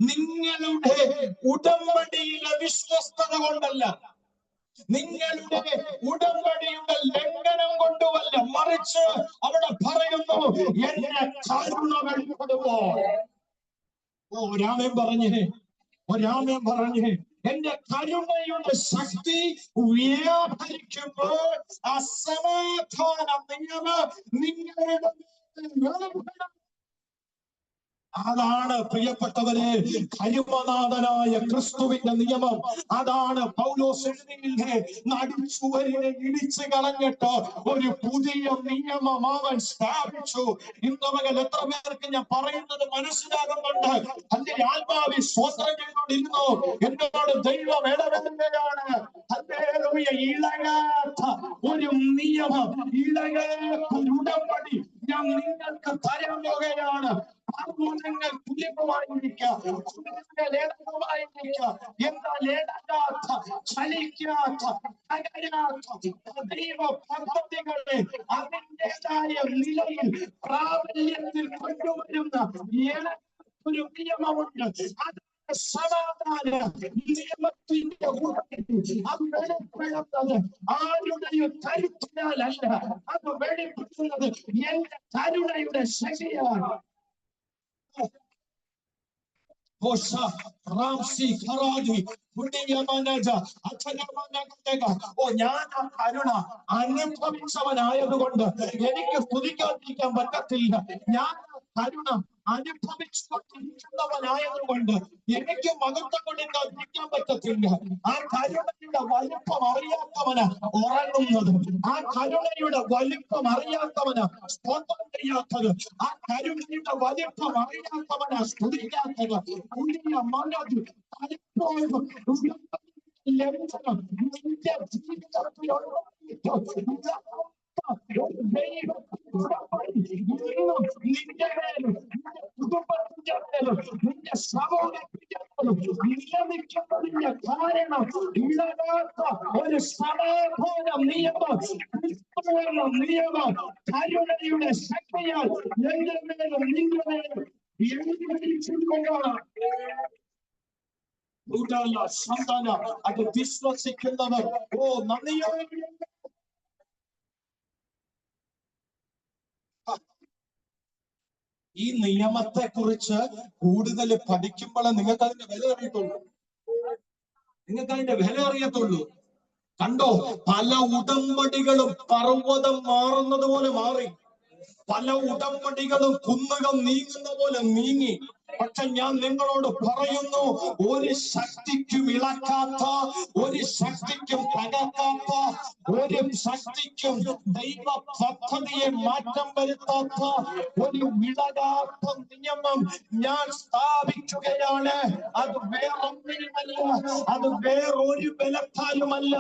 നിങ്ങളുടെ ഉടമ്പടിയിലെ വിശ്വസ്തത കൊണ്ടല്ല, നിങ്ങളുടെ ഉടമ്പടിയുടെ ലംഘനം കൊണ്ടുമല്ല, മറിച്ച് അവിടെ പറയുന്നു, എന്റെ കരുണ വെളിപ്പെടുമ്പോൾ. ഒരാമേൻ പറഞ്ഞേ, ഒരാമേൻ പറഞ്ഞേ. എന്റെ കരുണയുടെ ശക്തി വ്യാപരിക്കുമ്പോൾ ആ സമാധാന നിയമം നിങ്ങളുടെ അതാണ് പ്രിയപ്പെട്ടവരെ കരുമനാഥനായ ക്രിസ്തുവിന്റെ നിയമം. അതാണ് പൗലോസ് എഴുതിയില്ലേ, നടിച്ചുവരിനെ ഇടിച്ചു കളഞ്ഞിട്ട് ഒരു പുതിയ നിയമം അവൻ സ്ഥാപിച്ചു. ഇന്ന് പകൽ എത്ര പേർക്ക് ഞാൻ പറയുന്നത് മനസ്സിലാകുന്നുണ്ട്? അന്റെ ആത്മാവിൽ സ്വതന്ത്രം ചെയ്തുകൊണ്ടിരുന്നു. എന്നോട് ദൈവം ഇടപെടുകയാണ്. ഇളകാത്ത ഒരു നിയമം, ഇളകാത്ത ഒരു ഉടമ്പടി ഞാൻ നിങ്ങൾക്ക് തരാൻ പോകുകയാണ്. നിങ്ങൾ തുല്യമായിരിക്കാം, എന്നാൽ ഇടകാത്ത, ചലിക്കാത്ത, തകരാത്ത ദൈവ പദ്ധതികളെ അതിൻ്റെതായ നിലയിൽ പ്രാബല്യത്തിൽ കൊണ്ടുവരുന്ന ഒരു നിയമമുണ്ട്. അത് സമാധാന നിയമത്തിന്റെ അത് വെളിപ്പെടുന്നത് ആരുടെയും കരുത്തിനാലല്ല, അത് വെളിപ്പെടുന്നത് എന്റെ കരുണയുടെ ശക്തിയാണ്. ഞാൻ ആ കരുണ അനുഭവിച്ചവനായതുകൊണ്ട് എനിക്ക് സ്തുതിക്കാതിരിക്കാൻ പറ്റത്തില്ല. ഞാൻ ആ കരുണ അനുഭവിച്ചുകൊണ്ടിരിക്കുന്നവനായതുകൊണ്ട് എനിക്ക് മഹത്വം കൊണ്ടിരിക്കാൻ പറ്റത്തില്ല. ആ കരുണയുടെ വലിപ്പം അറിയാത്തവന ഉറങ്ങുന്നത്, ആ കരുണയുടെ വലിപ്പം അറിയാത്തവന സ്തോത്രം ചെയ്യാത്തത്, ആ കരുണയുടെ വലിപ്പം അറിയാത്തവന സ്തുതിക്കാത്തത്. പുതിയ മനത് പലപ്പോഴും ലംഘനം നിന്റെ ജീവിതത്തിലുള്ള നിന്റെ മേലും നിന്റെ കുടുംബത്തിന്റെ മേലും നിന്റെ സമൂഹത്തിന്റെ മേലും നിലനിൽക്കുന്നതിന്റെ കാരണം ഇളകാത്ത ഒരു സമാധാന നിയമം, നിയമം കരുണയുടെ ശക്തിയാൽ എന്റെ മേലും നിന്റെ മേലും അത് വിശ്വസിക്കുന്നവർ നന്ദിയോടെ ഈ നിയമത്തെ കുറിച്ച് കൂടുതൽ പഠിക്കുമ്പോൾ നിങ്ങൾക്ക് അതിന്റെ വില അറിയത്തുള്ളൂ. കണ്ടോ, പല ഉടമ്പടികളും പർവ്വതം മാറുന്നത് പോലെ മാറി, പല ഉടമ്പടികളും കുന്നുകൾ നീങ്ങുന്ന പോലെ നീങ്ങി. പക്ഷെ ഞാൻ നിങ്ങളോട് പറയുന്നു, ഒരു ശക്തിക്കും ഇളക്കാത്ത, ഒരു ശക്തിക്കും തകർക്കാത്ത, ഒരു ശക്തിക്കും ദൈവ പദ്ധതിയെ മാറ്റം വരുത്താത്ത ഒരു ഇളകാത്ത നിയമം ഞാൻ സ്ഥാപിക്കുകയാണ്. അത് വേറൊന്നിനുമല്ല, അത് വേറൊരു ബലത്താലുമല്ല,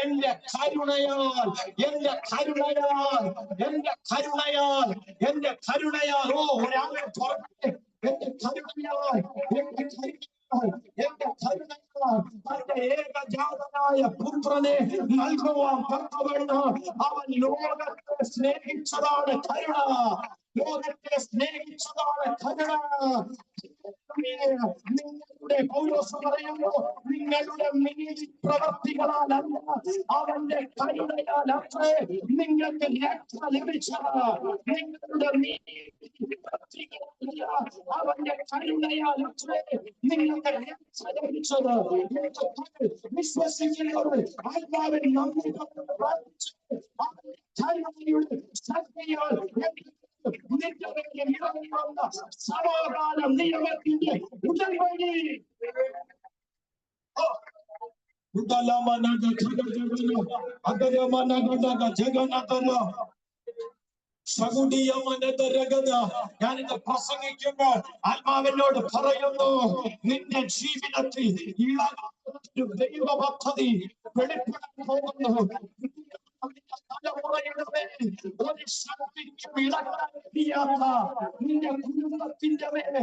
എന്റെ കരുണയാൽ, എന്റെ കരുണയാൽ, എന്റെ കരുണയാൽ, എന്റെ കരുണയാൽ. ഒരാളെ തുറക്കട്ടെ. എന്റെ കരുണയാൽ, എന്റെ കരുണയാൽ, എന്റെ കരുണയാൽ തന്റെ ഏകജാതനായ പുത്രനെ നൽകുവാൻ തക്കവണ്ണം അവൻ ലോകത്തെ സ്നേഹിച്ചതാണ് കരുണ. ലോകത്തെ സ്നേഹിച്ചതാണ് കരുണ. നിങ്ങളുടെ പൗലോസ് പറയുന്നു, നിങ്ങളുടെ നീതി പ്രവർത്തികളാലല്ല, അവന്റെ കരുണയാൽ അത്രേ നിങ്ങൾക്ക് രക്ഷ ലഭിച്ചത്. നിങ്ങളുടെ നീതി പ്രവർത്തികളല്ല, അവന്റെ കരുണയാൽ അത്രേ നിങ്ങൾക്ക് രക്ഷ ലഭിച്ചത്. വിശ്വസിക്കുന്നവർ ആത്മാവിൽ നന്ദി പ്രാർത്ഥിച്ച് കരുണയുടെ ശക്തിയാൽ സമാധാന നിയമത്തിന്റെ ഉടമ്പടി ഞാനിത് പ്രസംഗിക്കുമ്പോൾ ആത്മാവിനോട് പറയുന്നു, നിന്റെ ജീവിതത്തിൽ ഇളകാത്തൊരു ദൈവ പദ്ധതി വെളിപ്പെടാൻ പോകുന്നു. തലമുറയുടെ മേൽ ഒരു ശക്തിക്കും ഇളക്കാൻ കഴിയാത്ത, നിന്റെ കുടുംബത്തിന്റെ മേൽ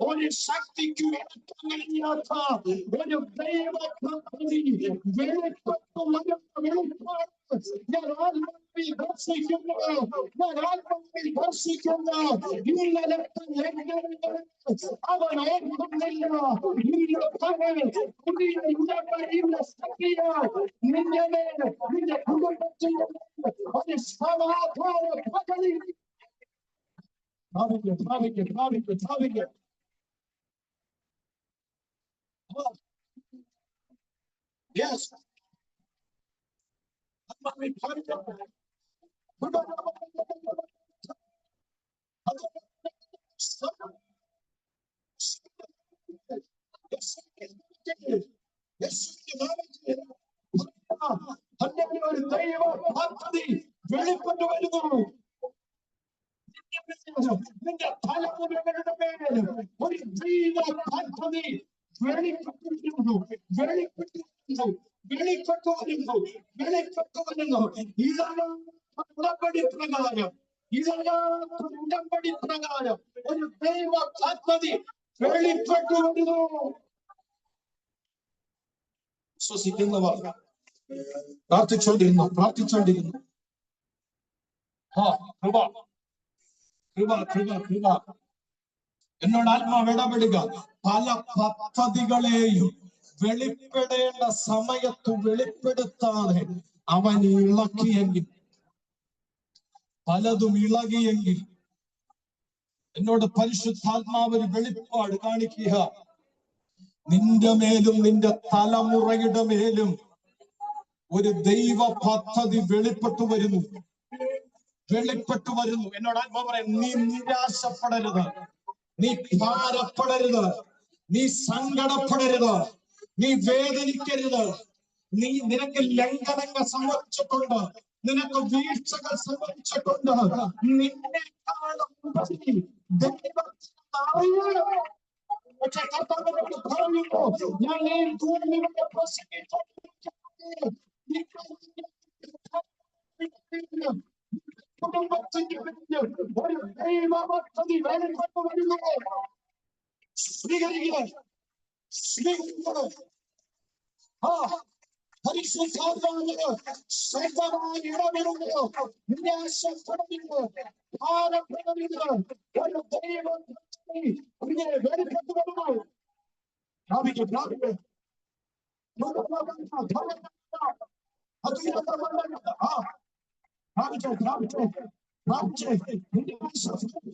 ഒരു ശക്തിക്കും ഇളക്കാൻ കഴിയാത്ത ഒരു ദൈവ പദ്ധതി വെളിപ്പെട്ടു വെളിപ്പാട് ഞാൻ ആത്മാവിൽ ദർശിക്കുന്നു. ഇന്നലത്തെ ലംഘനങ്ങൾ അവൻ ഓർക്കുന്നില്ല. പുതിയ ഉടമ്പടിയുടെ ശക്തിയാൽ നിന്റെ മേൽ, നിന്റെ കുടുംബത്തിന്റെ ഒരു സമാധാന പദ്ധതി Yes. ഒരു ദൈവ പദ്ധതി വെളിപ്പെട്ടു വരുന്നു. നിന്റെ തലമുറകളുടെ മേൽ ഒരു ദൈവ പദ്ധതി വെളിപ്പെട്ടിരിക്കുന്നു. ഇതാണ് ഉടമ്പടി പ്രകാരം, ഒരു ദൈവ പദ്ധതി വെളിപ്പെട്ടു വരുന്നു. വിശ്വസിക്കുന്നവർ പ്രാർത്ഥിച്ചോണ്ടിരുന്നു. കൃപ എന്നോട് ആത്മാവ് ഇടപെടുക. പല പദ്ധതികളെയും വെളിപ്പെടേണ്ട സമയത്ത് വെളിപ്പെടുത്താതെ അവൻ ഇളക്കിയെങ്കിൽ, പലതും ഇളകിയെങ്കിൽ, എന്നോട് പരിശുദ്ധാത്മാവ് ഒരു വെളിപ്പാട് കാണിക്കുക. നിന്റെ മേലും നിന്റെ തലമുറയുടെ മേലും ഒരു ദൈവ പദ്ധതി വെളിപ്പെട്ടു വരുന്നു. എന്നോട് ആത്മാവ് പറയാം, നീ നിരാശപ്പെടരുത്, നീ ഭാരപ്പെടരുത്, നീ സങ്കടപ്പെടരുത്, നീ വേദനിക്കരുത്. നിനക്ക് ലംഘനങ്ങൾ സംഭവിച്ചിട്ടുണ്ട്, നിനക്ക് വീഴ്ചകൾ സംഭവിച്ചിട്ടുണ്ട്. നിന്നെക്കാളും പക്ഷെ കർത്താവിനോട് പറയുന്നു, ഞാൻ കുടുംബത്തിന് ഒരു ദൈവ പദ്ധതി വെളിപ്പെട്ടു വരുന്നു. സ്വീകരിക്കുക. പരിശുദ്ധാത്മാവ് ശക്തമായി ഇടപെടുന്നു. നിരാശപ്പെടുന്നു, ഭാരപ്പെടുന്നു. ഒരു ദൈവ പദ്ധതി വെളിപ്പെട്ടു വരുന്നു. ദൈവ പദ്ധതി വെളിപ്പെട്ടു വരുന്നു. ഒരു ദൈവ പദ്ധതി വെളിപ്പെട്ടു വരുന്നു.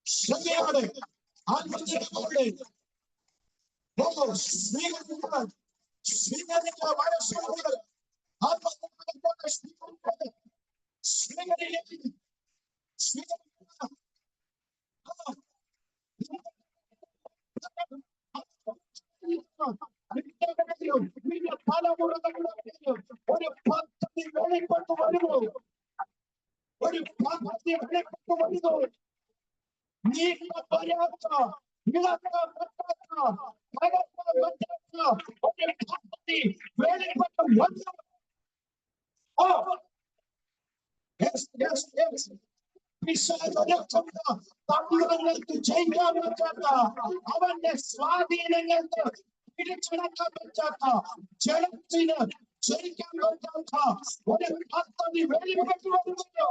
ശക്തിയോടെ ആത്മജനത്തോടെ സ്വീകരിച്ച മനസ്സോട് ആത്മജനത്തോടെ ഒരു പദ്ധതി വെളിപ്പെട്ടു വരുന്നു. നീക്കപ്പെടാത്ത, ഇളക്കാൻ പറ്റാത്ത, തകർക്കാൻ പറ്റാത്ത ഒരു പദ്ധതി വെളിപ്പെട്ടു വന്നു. തന്ത്രങ്ങൾക്ക് ജയിക്കാൻ പറ്റാത്ത, അവന്റെ സ്വാധീനങ്ങൾക്ക് പിടിച്ചടക്കാൻ പറ്റാത്ത, ജലത്തിന് ജയിക്കാൻ പറ്റാത്ത ഒരു പദ്ധതി വെളിപ്പെട്ടു വരുന്നു.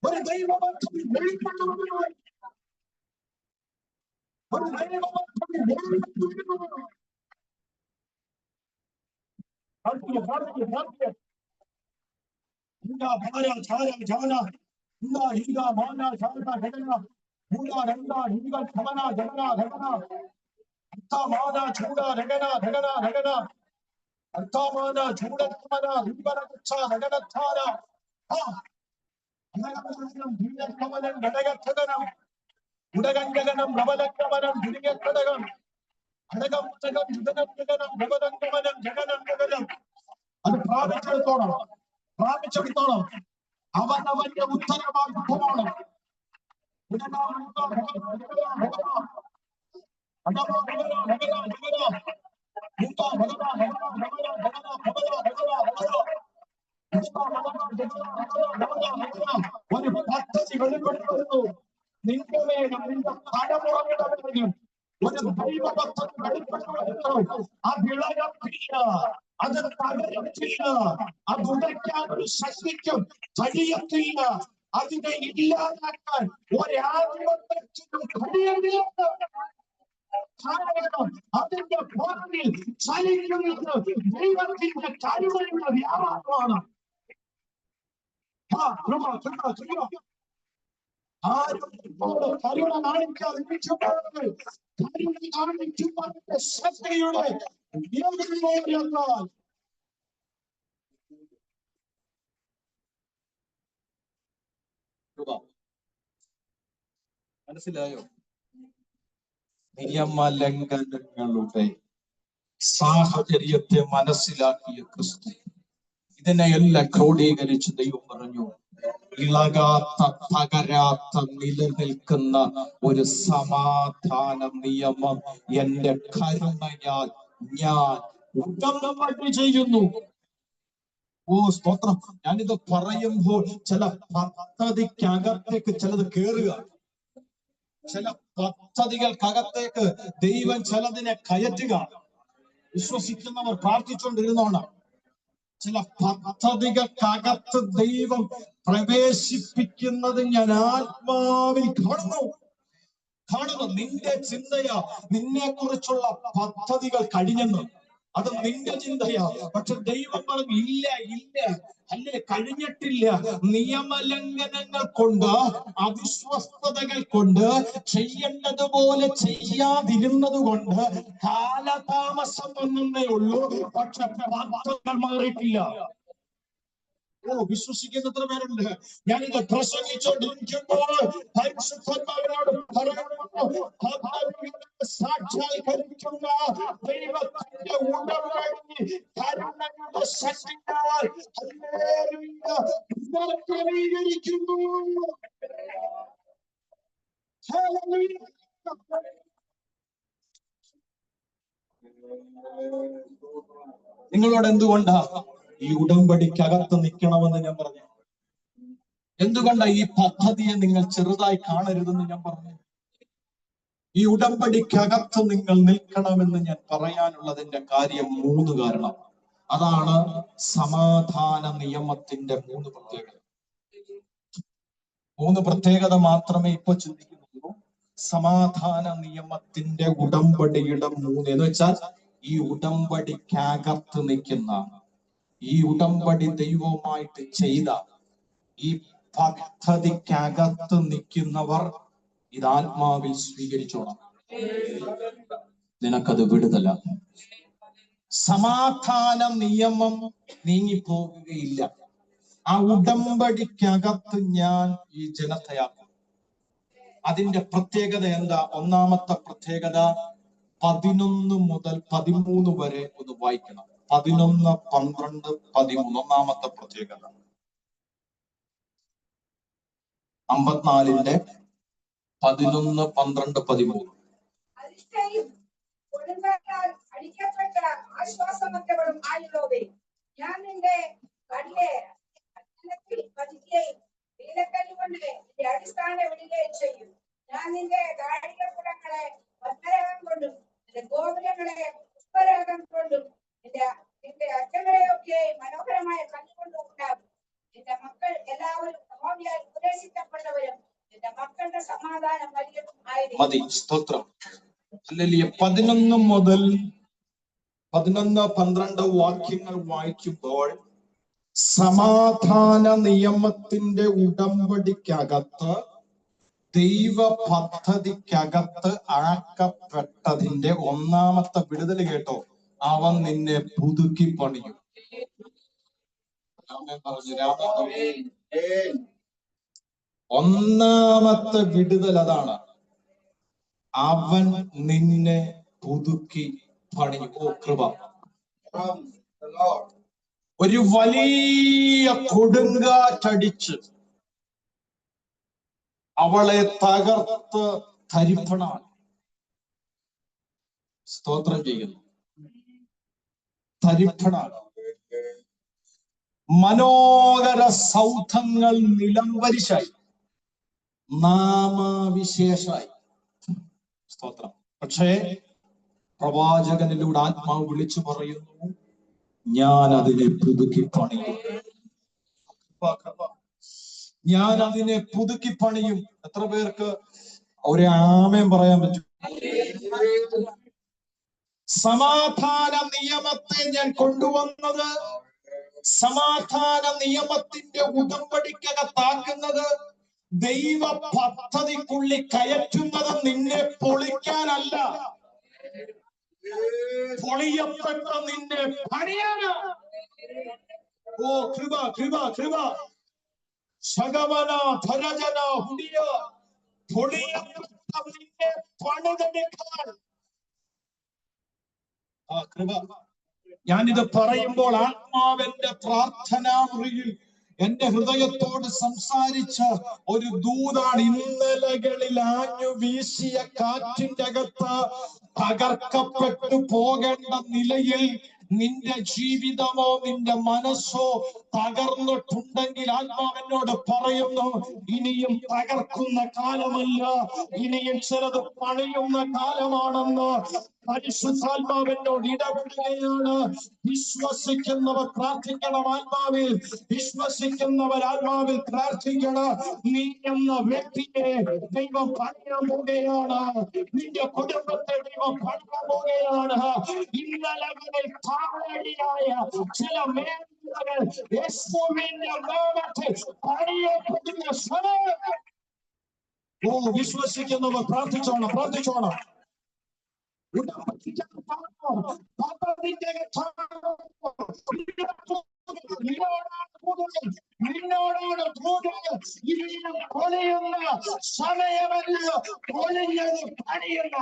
ഒരു ദൈവ പദ്ധതി വെളിപ്പെട്ടു വരുന്നു. ഒരു ദൈവ പദ്ധതി വെളിപ്പെട്ടു വരുന്നു. ഉടകങ്കനം പ്രബലങ്കമനം ദുരികഘടകം അടകം ജുഗനം പ്രബലങ്കമനം ജഗനം ജഗനം. അത് പ്രാപിച്ചെടുത്തോണം. അവൻ അവന്റെ ഉത്തരവാദിത്വമാണ്. ഒരു പദ്ധതി വെളിപ്പെടുത്തുന്നു. നിന്റെ മേലും നിന്റെ തലമുറകളുടെ മേലും ഒരു ദൈവ പദ്ധതി വെളിപ്പെട്ടു വരുന്നു. അതിളകത്തില്ല, അത് തകരത്തില്ല, അത് ഉടയ്ക്കാൻ ഒരു ശക്തിക്കും കഴിയത്തില്ല. അതിനെ ഇല്ലാതാക്കാൻ ഒരാധിപത്യത്തിനും കഴിയുന്നില്ല. കാരണം അതിന്റെ പുറകിൽ ചലിക്കുന്നത് ദൈവത്തിന്റെ കരുണയുടെ വ്യാപാരമാണ്. ആരും കരുണ കാണിക്കാതെ കരുണ കാണിക്കുന്നതിന്റെ ശക്തിയുടെ മനസ്സിലായോ? നിയമലംഘനങ്ങളുടെ സാഹചര്യത്തെ മനസ്സിലാക്കിയ ക്രിസ്തു ഇതിനെയെല്ലാം ക്രോഡീകരിച്ച് ദൈവം പറഞ്ഞു, ഇളകാത്ത തകരാത്ത നിലനിൽക്കുന്ന ഒരു സമാധാന നിയമം എന്റെ കരുണയാൽ ഞാൻ ഉടമ്പടി ചെയ്യുന്നു. ഓ സ്തോത്രം. ഞാനിത് പറയുമ്പോൾ ചില പദ്ധതിക്കകത്തേക്ക് ചിലത് കേറുക, ചില പദ്ധതികൾക്കകത്തേക്ക് ദൈവം ചിലതിനെ കയറ്റുക. വിശ്വസിക്കുന്നവർ പ്രാർത്ഥിച്ചുകൊണ്ടിരുന്നോണം. ചില പദ്ധതികൾക്കകത്ത് ദൈവം പ്രവേശിപ്പിക്കുന്നത് ഞാൻ ആത്മാവിൽ കാണുന്നു. നിന്റെ ചിന്തയാ നിന്നെ കുറിച്ചുള്ള പദ്ധതികൾ കഴിഞ്ഞെന്ന്. അത് നിന്റെ ചിന്തയാ. പക്ഷെ ദൈവം പറഞ്ഞു ഇല്ല അല്ലേ, കഴിഞ്ഞിട്ടില്ല. നിയമലംഘനങ്ങൾ കൊണ്ട്, അവിശ്വസ്തതകൾ കൊണ്ട്, ചെയ്യേണ്ടതുപോലെ ചെയ്യാതിരുന്നത് കൊണ്ട് കാലതാമസം വന്നേ ഉള്ളൂ. പക്ഷെ പദ്ധതികൾ മാറിയിട്ടില്ല. ഓ, വിശ്വസിക്കുന്ന എത്ര പേരുണ്ട്? ഞാനിത് പ്രസംഗിച്ചോണ്ടിരിക്കുമ്പോൾ പരിശുദ്ധാത്മാവിനോട് പറയുന്നു, സാക്ഷാത്കരിക്കുന്ന ദൈവത്തിന്റെ ഉടമ്പടി കരുണയുടെ ശക്തിയാൽ ക്രമീകരിക്കുന്നു. നിങ്ങളോട് എന്തുകൊണ്ടാ ഈ ഉടമ്പടിക്കകത്ത് നിൽക്കണമെന്ന് ഞാൻ പറഞ്ഞു? എന്തുകൊണ്ടാ ഈ പദ്ധതിയെ നിങ്ങൾ ചെറുതായി കാണരുതെന്ന് ഞാൻ പറഞ്ഞു? ഈ ഉടമ്പടിക്കകത്ത് നിങ്ങൾ നിൽക്കണമെന്ന് ഞാൻ പറയാനുള്ളതിന്റെ കാര്യം 3 കാരണം. അതാണ് സമാധാന നിയമത്തിന്റെ 3 പ്രത്യേകത. 3 പ്രത്യേകത മാത്രമേ ഇപ്പൊ ചിന്തിക്കുന്നുള്ളൂ. സമാധാന നിയമത്തിന്റെ ഉടമ്പടിയുടെ 3 എന്ന് വെച്ചാൽ ഈ ഉടമ്പടിക്കകത്ത് നിൽക്കുന്ന, ഈ ഉടമ്പടി ദൈവവുമായിട്ട് ചെയ്ത ഈ പദ്ധതിക്കകത്ത് നിൽക്കുന്നവർ ഇത് ആത്മാവിൽ സ്വീകരിച്ചോണം. നിനക്കത് വിടുതല. സമാധാന നിയമം നീങ്ങിപ്പോകുകയില്ല. ആ ഉടമ്പടിക്കകത്ത് ഞാൻ ഈ ജനതയാക്കും. അതിന്റെ പ്രത്യേകത എന്താ? ഒന്നാമത്തെ പ്രത്യേകത 11 മുതൽ 13 വരെ ഒന്ന് വായിക്കണം. 11, 12, 13 ഒന്നാമത്തെ പ്രത്യേകത. 54-ന്റെ 11, 12, 13. ഞാൻ നിന്റെ ഗാഠികപുടങ്ങളെ പത്മരാഗം കൊണ്ടും നിന്റെ ഗോപുരങ്ങളെ പുഷ്പരാഗം കൊണ്ടും നിന്റെ അറ്റങ്ങളെയൊക്കെ മനോഹരമായ കല്ലുകൊണ്ടും ഉണ്ടാകും. നിന്റെ മക്കൾ എല്ലാവരും യഹോവയാൽ ഉപദേശിക്കപ്പെട്ടവരും നിന്റെ മക്കളുടെ സമാധാനം വലിയതും ആയിരിക്കും. സ്തോത്രം. 11 മുതൽ 11, 12 വാക്യങ്ങൾ വായിക്കുമ്പോൾ സമാധാന നിയമത്തിന്റെ ഉടമ്പടിക്കകത്ത്, ദൈവ പദ്ധതിക്കകത്ത് ആക്കപ്പെട്ടതിന്റെ ഒന്നാമത്തെ വിടുതൽ കേട്ടോ. അവൻ നിന്നെ പുതുക്കി പണിയും. ഒന്നാമത്തെ വിടുതൽ അതാണ്. അവൻ നിന്നെ പുതുക്കി പണിയും. ഓ കൃപ. ഒരു വലിയ കൊടുങ്കാറ്റടിച്ച് അവളെ തകർത്ത് തരിപ്പണാണ്. സ്തോത്രം ചെയ്യുന്നു. തരിപ്പണാണ്. മനോഹര സൗധങ്ങൾ നിലംപരിശായി, നാമവിശേഷായി. സ്തോത്രം. പക്ഷേ പ്രവാചകനിലൂടെ ആത്മാവ് വിളിച്ചു പറയുന്നു, ഞാൻ അതിനെ പുതുക്കി പണിയും. ഞാൻ അതിനെ പുതുക്കി പണിയും. എത്ര പേർക്ക് ഒരു ആമേൻ പറയാൻ പറ്റും? സമാധാന നിയമത്തെ ഞാൻ കൊണ്ടുവന്നത്, സമാധാന നിയമത്തിന്റെ ഉടമ്പടിക്കകത്താക്കുന്നത്, ദൈവ പദ്ധതിക്കുള്ളിൽ കയറ്റുന്നത് നിന്നെ പൊളിക്കാനല്ല, പൊളിയപ്പെട്ട നിന്നെ പണിയാന്. ഓ കൃപ കൃപ കൃപ. സകവന ധരജന ഹുഡിയ, പൊളിയപ്പെട്ട നിന്നെ പണിതെടുക്കാൻ. ആ കൃപ. ഞാനിത് പറയുമ്പോൾ ആത്മാവിന്റെ പ്രാർത്ഥനാ മുറിയിൽ എന്റെ ഹൃദയത്തോട് സംസാരിച്ച ഒരു ദൂതാണ്. ഇന്നലകളിൽ ആഞ്ഞു വീശിയ കാറ്റിന്റെ അകത്ത് തകർക്കപ്പെട്ടു പോകേണ്ട നിലയിൽ നിന്റെ ജീവിതമോ നിന്റെ മനസ്സോ തകർന്നിട്ടുണ്ടെങ്കിൽ ആത്മാവെന്നോട് പറയുന്നു, ഇനിയും തകർക്കുന്ന കാലമല്ല, ഇനിയും ചിലത് പണിയുന്ന കാലമാണെന്ന് പരിശുദ്ധാത്മാവെന്നോട് ഇടപെടുകയാണ്. വിശ്വസിക്കുന്നവർ പ്രാർത്ഥിക്കണം. ആത്മാവിൽ വിശ്വസിക്കുന്നവർ ആത്മാവിൽ പ്രാർത്ഥിക്കണം. നീ എന്ന വ്യക്തിയെ ദൈവം പണിയാൻ പോവുകയാണ്. നിന്റെ കുടുംബത്തെ ദൈവം പണിയാൻ പോവുകയാണ്. ഇന്നലകളിൽ താഴെയായ ചില മേഖലകൾ യേശുവിന്റെ നാമത്തിൽ പണിയപ്പെടുന്ന സമയം. ഓ വിശ്വസിക്കുന്നവർ പ്രാർത്ഥിച്ചോണം, പ്രാർത്ഥിച്ചോണം. നിന്നോടാണ് പൊളിയുന്ന സമയമല്ല, പൊളിഞ്ഞത് പണിയുന്ന.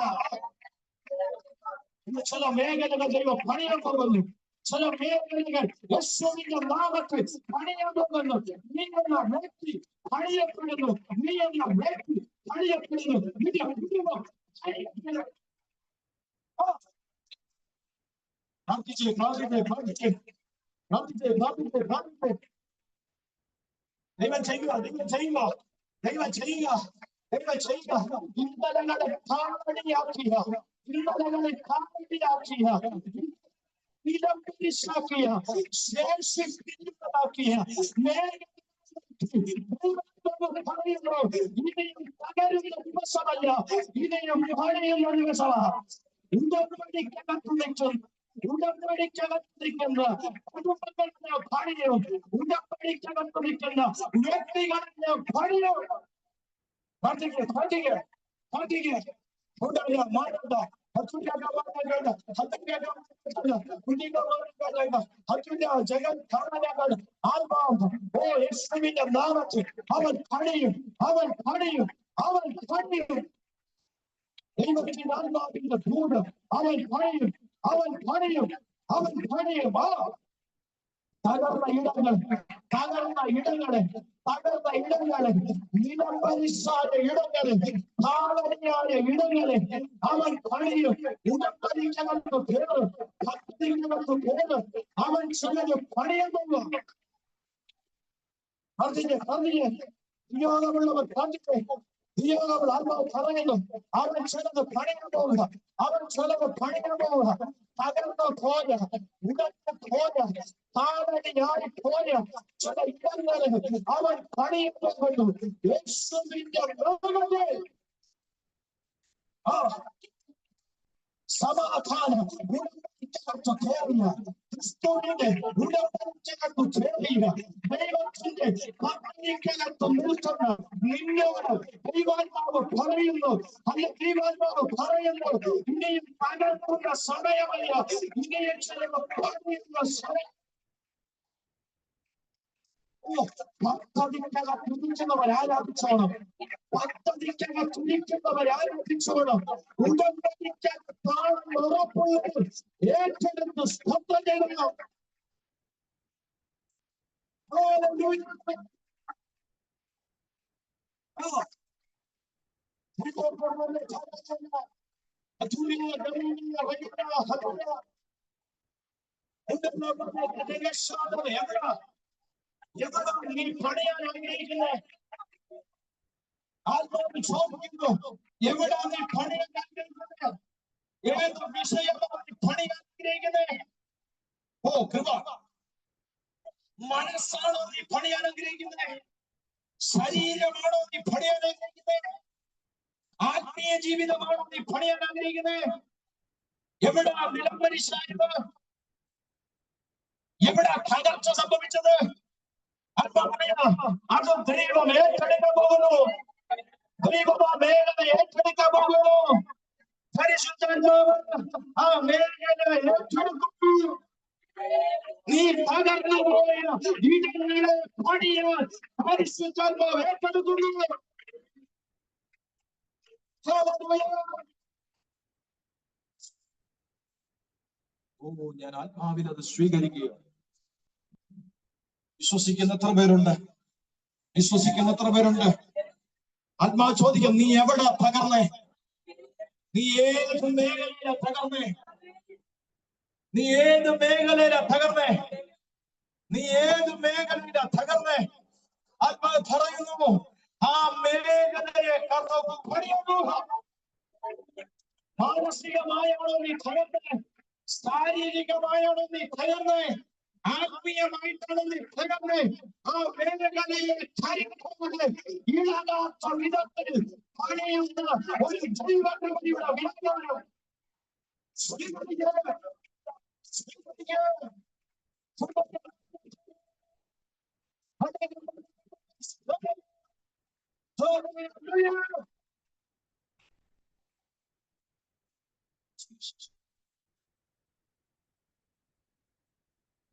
ചില മേഖലകൾ ദൈവം പണിയാൻ പോകുന്നു. ചില മേഖലകൾ യേശുവിന്റെ നാമത്തിൽ പണിയാൻ പോകുന്നു. നീ എന്ന വ്യക്തി പണിയപ്പെടുന്നു. നീ എന്ന വ്യക്തി പണിയപ്പെടുന്നു. നിന്റെ കുടുംബം പണിയപ്പെടുന്നു. പ്രാർത്ഥിച്ചേ പ്രാർത്ഥിച്ചേ പ്രാർത്ഥിച്ചേ പ്രാർത്ഥിച്ചേ പ്രാർത്ഥിച്ചേ പ്രാർത്ഥിച്ചേ. ദൈവം ചെയ്യുക, ദൈവം ചെയ്യുക, ദൈവം ചെയ്യുക, ദൈവം ചെയ്യുക. ഇന്നലകളെ കാവടിയാക്കിയ, ഇന്നലകളെ കാവടിയാക്കിയ, വിലപിടിച്ചാക്കിയ, ശേഷിപ്പിക്കുന്നതാക്കിയ പറയുന്നു. ഇനിയും തകരുന്ന ദിവസമല്ല, ഇനിയും പണിയുന്ന ദിവസമാണ്. ഉടമ്പടിക്കകത്ത് ഉടമ്പടിക്കകത്തിരിക്കുന്ന കുടുംബങ്ങളുടെ പണിയും, ഉടമ്പടിക്കകത്തിരിക്കുന്ന വ്യക്തികളുടെ പണിയും. പ്രാർത്ഥിക്കുക പ്രാർത്ഥിക്കുക പ്രാർത്ഥിക്കുക. മാറണ്ട. ജഗൻ ഓ യേശുവിന്റെ നാമത്തിൽ അവൻ പണിയും, അവൻ പണിയും, അവൻ പണിയും. ദൈവത്തിന്റെ ആത്മാവിന്റെ ഭൂതം അവൻ പണിയും, അവൻ പണിയും, അവൻ പണിയും. തകർന്ന ഇടങ്ങൾ, തകർന്ന ഇടങ്ങളെ, തകർന്ന ഇടങ്ങളെ, നിലംപരിശായ ഇടങ്ങളെ, താളടിയായ ഇടങ്ങളെ അവൻ പണിയും. ഉടമ്പടിക്കകത്ത് പേര്, ഭക്തിക്കകത്ത് പേര് അവൻ ചിലത് പണിയുന്നു. പ്രാർത്ഥിക്കേ പ്രാർത്ഥിക്കേ. നിയോഗമുള്ളവർ പ്രാർത്ഥിക്കേ. നിയോഗമുള്ള ആത്മാവ് പറയുന്നു, അവൻ ചിലത് പണിയാൻ പോവുക, അവൻ ചിലത് പണിയാൻ പോവുക. തകർന്ന പോയ, ഉടച്ച പോയ, താഴെയായി പോയ ചില ഇടങ്ങളെ അവൻ പണിയാൻ പോകുന്നു. യേശുവിന്റെ നാമത്തിൽ സമാധാനം ഉടമ്പടിക്കകത്ത് കയറിയ, ക്രിസ്തുവിന്റെ ഉടമ്പടിക്കകത്ത് കയറിയ, ദൈവത്തിന്റെ പദ്ധതിക്കകത്ത് നിൽക്കുന്ന നിന്നോട് ദൈവാത്മാവ് പറയുന്നു, അല്ല ദൈവാത്മാവ് പറയുന്നു, ഇനിയും തകർക്കുന്ന സമയമല്ല, ഇനിയും ചിലത് പണിയുന്ന സമയം. പദ്ധതിക്കകത്ത് തുടിക്കുന്നവർ ആരാധിച്ചോണം, പദ്ധതിക്കകത്ത് തുടിക്കുന്നവർ ആരാധിച്ചോണം. ഉടമ്പടിക്കകത്ത് താളം ഉറപ്പുള്ളവർ ഏറ്റെടുത്ത് സ്തോത്രം ചെയ്യണം. എവിടെ നീ പണിയാൻ ആഗ്രഹിക്കുന്നത്? ആത്മാവ് ചോദിക്കുന്നു, എവിടെ നീ പണിയാൻ ആഗ്രഹിക്കുന്നത്? ഏത് വിഷയമാണ് നീ പണിയാൻ ആഗ്രഹിക്കുന്നത്? ഓ കൃപ. മനസ്സാണോ നീ പണിയാൻ ആഗ്രഹിക്കുന്നത്? ശരീരമാണോ നീ പണിയാൻ ആഗ്രഹിക്കുന്നത്? ആത്മീയ ജീവിതമാണോ നീ പണിയാൻ ആഗ്രഹിക്കുന്നത്? എവിടെ വിളംബരിച്ചായത്? എവിടെ തകർച്ച സംഭവിച്ചത്? അത് ദൈവം ഏറ്റെടുക്കാൻ പോകുന്നു. ദൈവം ആ മേഖല ഏറ്റെടുക്കാൻ പോകുന്നു. പരിശുദ്ധാത്മാവ് ആ മേഖല ഏറ്റെടുക്കുന്നു. നീ തകർന്നു പോയ ഇടങ്ങളെ പണിയാൻ പരിശുദ്ധാത്മാവ് ഏറ്റെടുക്കുന്നു. ഞാൻ ആത്മാവിൽ അത് സ്വീകരിക്കുക. വിശ്വസിക്കുന്ന എത്ര പേരുണ്ട്? വിശ്വസിക്കുന്ന എത്ര പേരുണ്ട്? ആത്മാവ് ചോദിക്കും, നീ എവിടെ തകർന്നേ? നീ ഏത് മേഖലയിലാ തകർന്നേ? നീ ഏത് മേഖലയിലാ തകർന്നേ? നീ ഏത് മേഖലയിലാ തകർന്നേ? ആത്മാവ് പറയുന്നു, ആ മേഖലയെ കർത്താവ് പണിയുന്നു. മാനസികമായാണോ നീ തകർന്നേ? ശാരീരികമായാണോ നീ തകർന്നേ? ആത്മീയമായിട്ടാണ് നീ തകർന്നേ? ആ മേഖലയെ ഇളകാത്ത വിധത്തിൽ പണിയുന്ന ഒരു ദൈവകൃപയുടെ വിളക്കാണ്.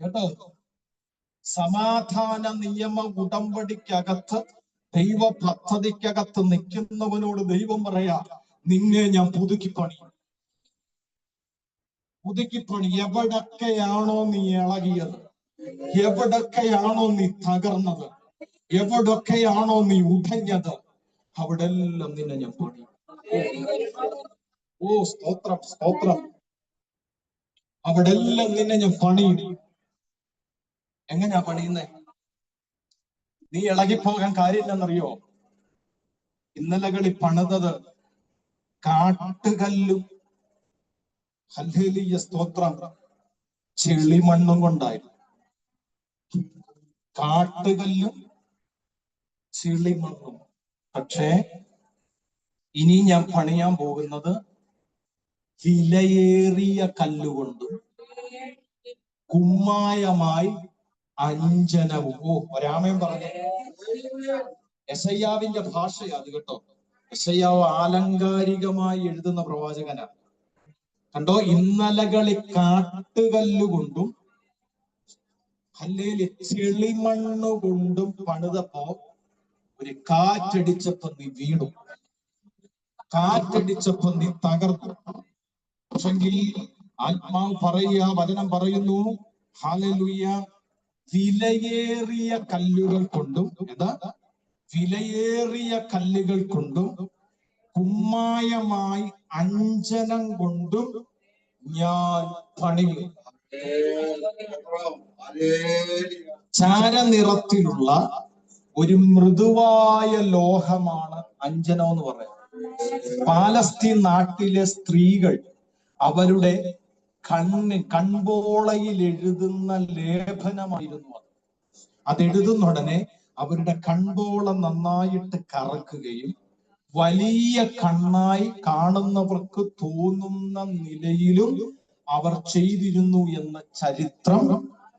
കേട്ടോ, സമാധാന നിയമ ഉടമ്പടിക്കകത്ത് ദൈവ പദ്ധതിക്കകത്ത് നിൽക്കുന്നവനോട് ദൈവം പറയാ, നിന്നെ ഞാൻ പുതുക്കിപ്പണി. പുതുക്കിപ്പണി. എവിടൊക്കെയാണോ നീ ഇളകിയത്, എവിടൊക്കെയാണോ നീ തകർന്നത്, എവിടൊക്കെയാണോ നീ ഉടഞ്ഞത്, അവിടെ എല്ലാം നിന്നെ ഞാൻ പണി. ഓ സ്തോത്രം, സ്തോത്രം. അവിടെ എല്ലാം നിന്നെ ഞാൻ പണിയും. എങ്ങനെയാ പണിയുന്നേ? നീ ഇളകിപ്പോകാൻ കാര്യമില്ലെന്നറിയോ? ഇന്നലകളിൽ പണിതത് കാട്ടുകല്ലും ഹല്ലേലൂയ സ്തോത്രം ചെളിമണ്ണും കൊണ്ടായിരുന്നു. കാട്ടുകല്ലും ചെളിമണ്ണും. പക്ഷേ ഇനി ഞാൻ പണിയാൻ പോകുന്നത് വിലയേറിയ കല്ലുകൊണ്ടും കുമ്മായമായി അഞ്ജനവും. ഓ ഒരാമയും പറഞ്ഞു. യെശയ്യാവിന്റെ ഭാഷയാ അത് കേട്ടോ. യെശയ്യാവ് ആലങ്കാരികമായി എഴുതുന്ന പ്രവാചകനാ. കണ്ടോ, ഇന്നലകളിൽ കാട്ടുകല്ലുകൊണ്ടും അല്ലെങ്കിൽ ചെളിമണ്ണുകൊണ്ടും പണിതപ്പോ ഒരു കാറ്റടിച്ചപ്പോ നീ വീണു, കാറ്റടിച്ചപ്പോ നീ തകർന്നു. പക്ഷെങ്കിൽ ആത്മാവ് പറയുക, വചനം പറയുന്നു, ഹല്ലേലൂയ, വിലയേറിയ കല്ലുകൾ കൊണ്ടും, എന്താ വിലയേറിയ കല്ലുകൾ കൊണ്ടും കുമ്മായമായി അഞ്ജനം കൊണ്ടും ഞാൻ പണിയും. ചാരനിറത്തിലുള്ള ഒരു മൃദുവായ ലോഹമാണ് അഞ്ജനം എന്ന് പറയുന്നത്. പാലസ്തീൻ നാട്ടിലെ സ്ത്രീകൾ അവരുടെ കൺപോളയിൽ എഴുതുന്ന ലേഖനമായിരുന്നു അത്. അതെഴുതുന്ന ഉടനെ അവരുടെ കൺപോള നന്നായിട്ട് കറക്കുകയും വലിയ കണ്ണായി കാണുന്നവർക്ക് തോന്നുന്ന നിലയിലും അവർ ചെയ്തിരുന്നു എന്ന് ചരിത്രം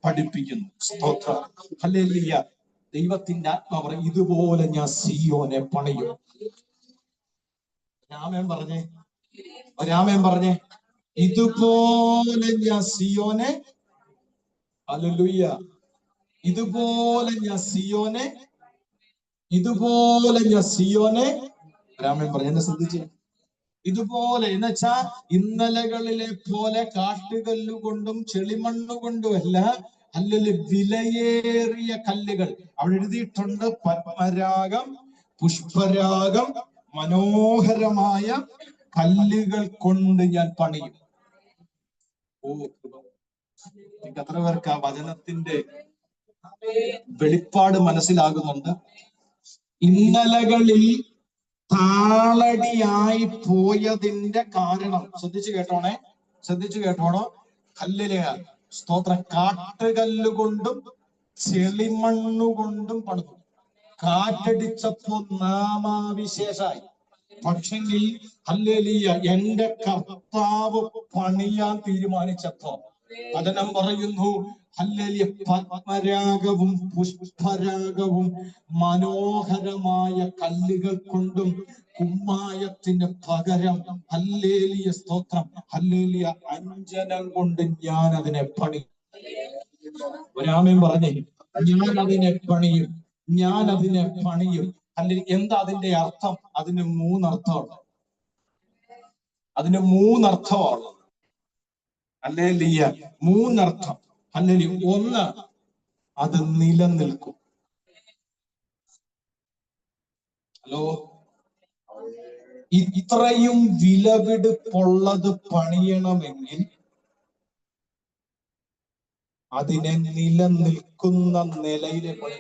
പഠിപ്പിക്കുന്നു. സ്തോത്രം, ഹല്ലേലൂയ. ദൈവത്തിന്റെ ആത്മാവ് ഇതുപോലെ ഞാൻ സിയോനെ പണിയും. രാമൻ പറഞ്ഞേ, രാമൻ പറഞ്ഞേ, ഇതുപോലെ ഞാൻ സിയോനെ, ഹല്ലേലൂയ, ഇതുപോലെ ഞാൻ സിയോനെ, ഇതുപോലെ ഞാൻ സിയോനെ. രാമൻ പറഞ്ഞു, എന്നെ ശ്രദ്ധിച്ചേ, ഇതുപോലെ എന്ന് വെച്ചാ ഇന്നലകളിലെ പോലെ കാട്ടുകല്ലുകൊണ്ടും ചെളിമണ്ണുകൊണ്ടുമല്ല, അല്ലെങ്കിൽ വിലയേറിയ കല്ലുകൾ. അവിടെ എഴുതിയിട്ടുണ്ട്, പത്മരാഗം, പുഷ്പരാഗം, മനോഹരമായ കല്ലുകൾ കൊണ്ട് ഞാൻ പണിയും. ഓ, നിങ്ങൾക്ക് എത്ര പേർക്ക് ആ വചനത്തിന്റെ വെളിപ്പാട് മനസ്സിലാകുന്നുണ്ട്? ഇന്നലകളിൽ താളടിയായി പോയതിന്റെ കാരണം ശ്രദ്ധിച്ചു കേട്ടോണേ, ശ്രദ്ധിച്ചു കേട്ടോണോ. ഹല്ലേലൂയ സ്തോത്രം. കാട്ടുകല്ലുകൊണ്ടും ചെളിമണ്ണുകൊണ്ടും പണിതു. കാറ്റടിച്ചപ്പോ നാമാവിശേഷായി. പക്ഷെങ്കിൽ ഹല്ലേലൂയ, എന്റെ കർത്താവ് പണിയാൻ തീരുമാനിച്ചപ്പോ വചനം പറയുന്നു, ഹല്ലേലൂയ, പത്മരാഗവും പുഷ്പരാഗവും മനോഹരമായ കല്ലുകൾ കൊണ്ടും കുമ്മായത്തിന് പകരം ഹല്ലേലൂയ സ്തോത്രം, ഹല്ലേലൂയ, അഞ്ജനം കൊണ്ട് ഞാൻ അതിനെ പണി. ഒരാമേൻ പറഞ്ഞേ, ഞാൻ അതിനെ പണിയും, ഞാൻ അതിനെ പണിയും. അല്ലെങ്കിൽ എന്താ അതിന്റെ അർത്ഥം? അതിന് മൂന്നർത്ഥമാണ്. അതിന് മൂന്നർത്ഥമാണ്. ഹല്ലേലൂയ, മൂന്നർത്ഥം. ഹല്ലേലൂയ. ഒന്ന്, അത് നിലനിൽക്കും. ഹലോ, ഇത്രയും വിലപിടിപ്പുള്ളത് പണിയണമെങ്കിൽ അതിനെ നിലനിൽക്കുന്ന നിലയിലെ പണി.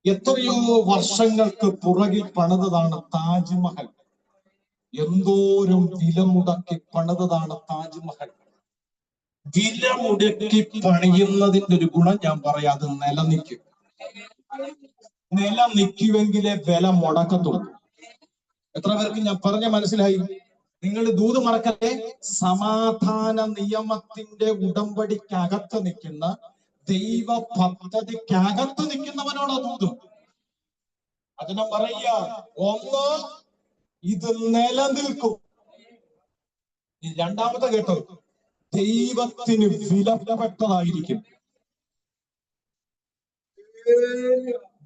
എത്രയോ വർഷങ്ങൾക്ക് പുറകിൽ പണിതതാണ് താജ്മഹൽ. എന്തോരം വില മുടക്കി പണിതതാണ് താജ്മഹൽ. വില മുടക്കി പണിയുന്നതിന്റെ ഒരു ഗുണം ഞാൻ പറയാം, അത് നിലനിൽക്കും. നിലനിൽക്കുമെങ്കിലേ വില മുടക്കത്തുള്ളൂ. എത്ര പേർക്ക് ഞാൻ പറഞ്ഞ മനസ്സിലായി? നിങ്ങൾ ദൂത് മറക്കല്ലേ, സമാധാന നിയമത്തിന്റെ ഉടമ്പടിക്കകത്ത് നിൽക്കുന്ന, ദൈവ പദ്ധതിക്കകത്ത് നിൽക്കുന്നവനോടാ ദൂത്. അതിനെ പറയുക, ഒന്ന്, ഇത് നിലനിൽക്കും. രണ്ടാമത്തെ കേട്ടോ, ദൈവത്തിന് വിലപ്പെട്ടതായിരിക്കും.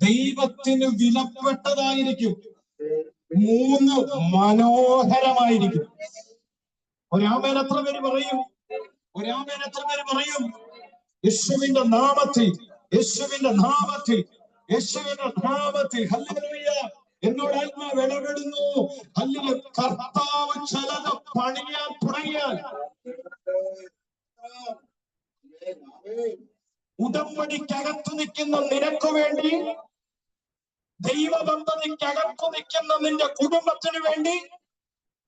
ദൈവത്തിന് വിലപ്പെട്ടതായിരിക്കും. മൂന്ന്, മനോഹരമായിരിക്കും. ഒരാമേൻ എത്ര പേര് പറയും? ഒരാമേൻ എത്ര പേര് പറയും? യേശുവിന്റെ നാമത്തിൽ, യേശുവിന്റെ നാമത്തിൽ, യേശുവിന്റെ നാമത്തിൽ. ഹല്ലേലൂയ. എന്നോട് ആത്മാവ് ഇടപെടുന്നു. ഹല്ലേലൂയ. കർത്താവ് ചിലത് പണിയാൻ തുടങ്ങിയാൽ ഉടമ്പടിക്കകത്ത് നിൽക്കുന്ന നിനക്ക് വേണ്ടി, ദൈവബന്ധതയ്ക്കകത്ത് നിൽക്കുന്ന നിന്റെ കുടുംബത്തിന് വേണ്ടി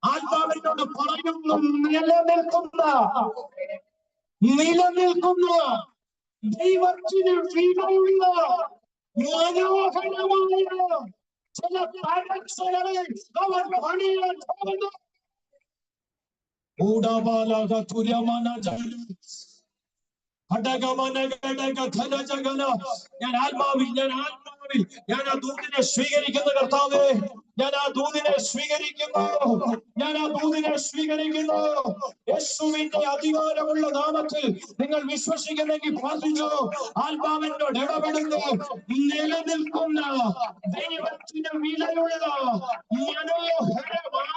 ആത്മാവിനോട് പറയുന്നു, നിലനിൽക്കുന്ന ദൈവത്തിന് വിലയുള്ള മനോഹരമായ ചില പരീക്ഷകളെ അവർ പണിയാൻ പോകുന്നു. ഞാൻ ആത്മാവിൽ, ഞാൻ ആ ദൂതിനെ സ്വീകരിക്കുന്ന കർത്താവേ, ഞാൻ ആ ദൂതിനെ സ്വീകരിക്കുന്നു, ഞാൻ ആ ദൂതിനെ സ്വീകരിക്കുന്നു. യേശുവിന്റെ അധികാരമുള്ള നാമത്തിൽ നിങ്ങൾ വിശ്വസിക്കുന്നെങ്കിൽ പ്രാർത്ഥിച്ചു. ആത്മാവിനോട് ഇടപെടുന്നു. നിലനിൽക്കുന്ന ദൈവത്തിന് വിലയുള്ള മനോഹരമായ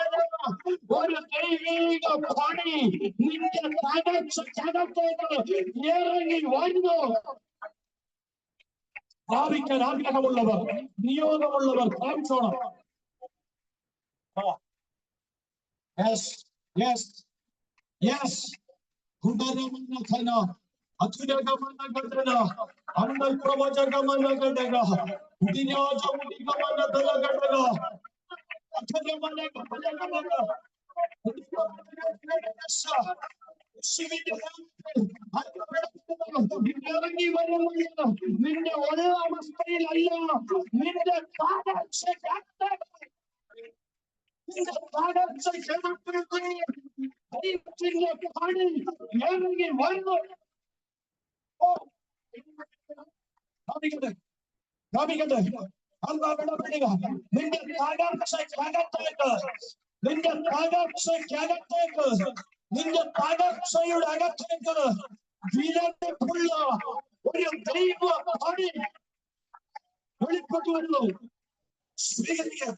ഒരു ദൈവിക പണി നിന്റെ തകർച്ചകത്തേക്ക് ഇറങ്ങി വരുന്നു. ഭാവിക്കാൻ ആഗ്രഹമുള്ളവർ, നിയോഗമുള്ളവർ പ്രാപിച്ചോണം. ഇറങ്ങി വരുന്ന നിന്റെ ഒരേ അവസ്ഥയിലല്ല, നിന്റെ ദൈവത്തിന്റെ പണി ഇറങ്ങി വരുന്നു. നിന്റെ തകർച്ചയ്ക്കകത്തേക്ക്, നിന്റെ തകർച്ചയ്ക്കകത്തേക്ക്, നിന്റെ തകർച്ചയുടെ അകത്തേക്ക് വിലപിടിപ്പുള്ള ഒരു ദൈവ പണി വെളിപ്പെട്ടു വരുന്നു. സ്വീകരിക്കുക.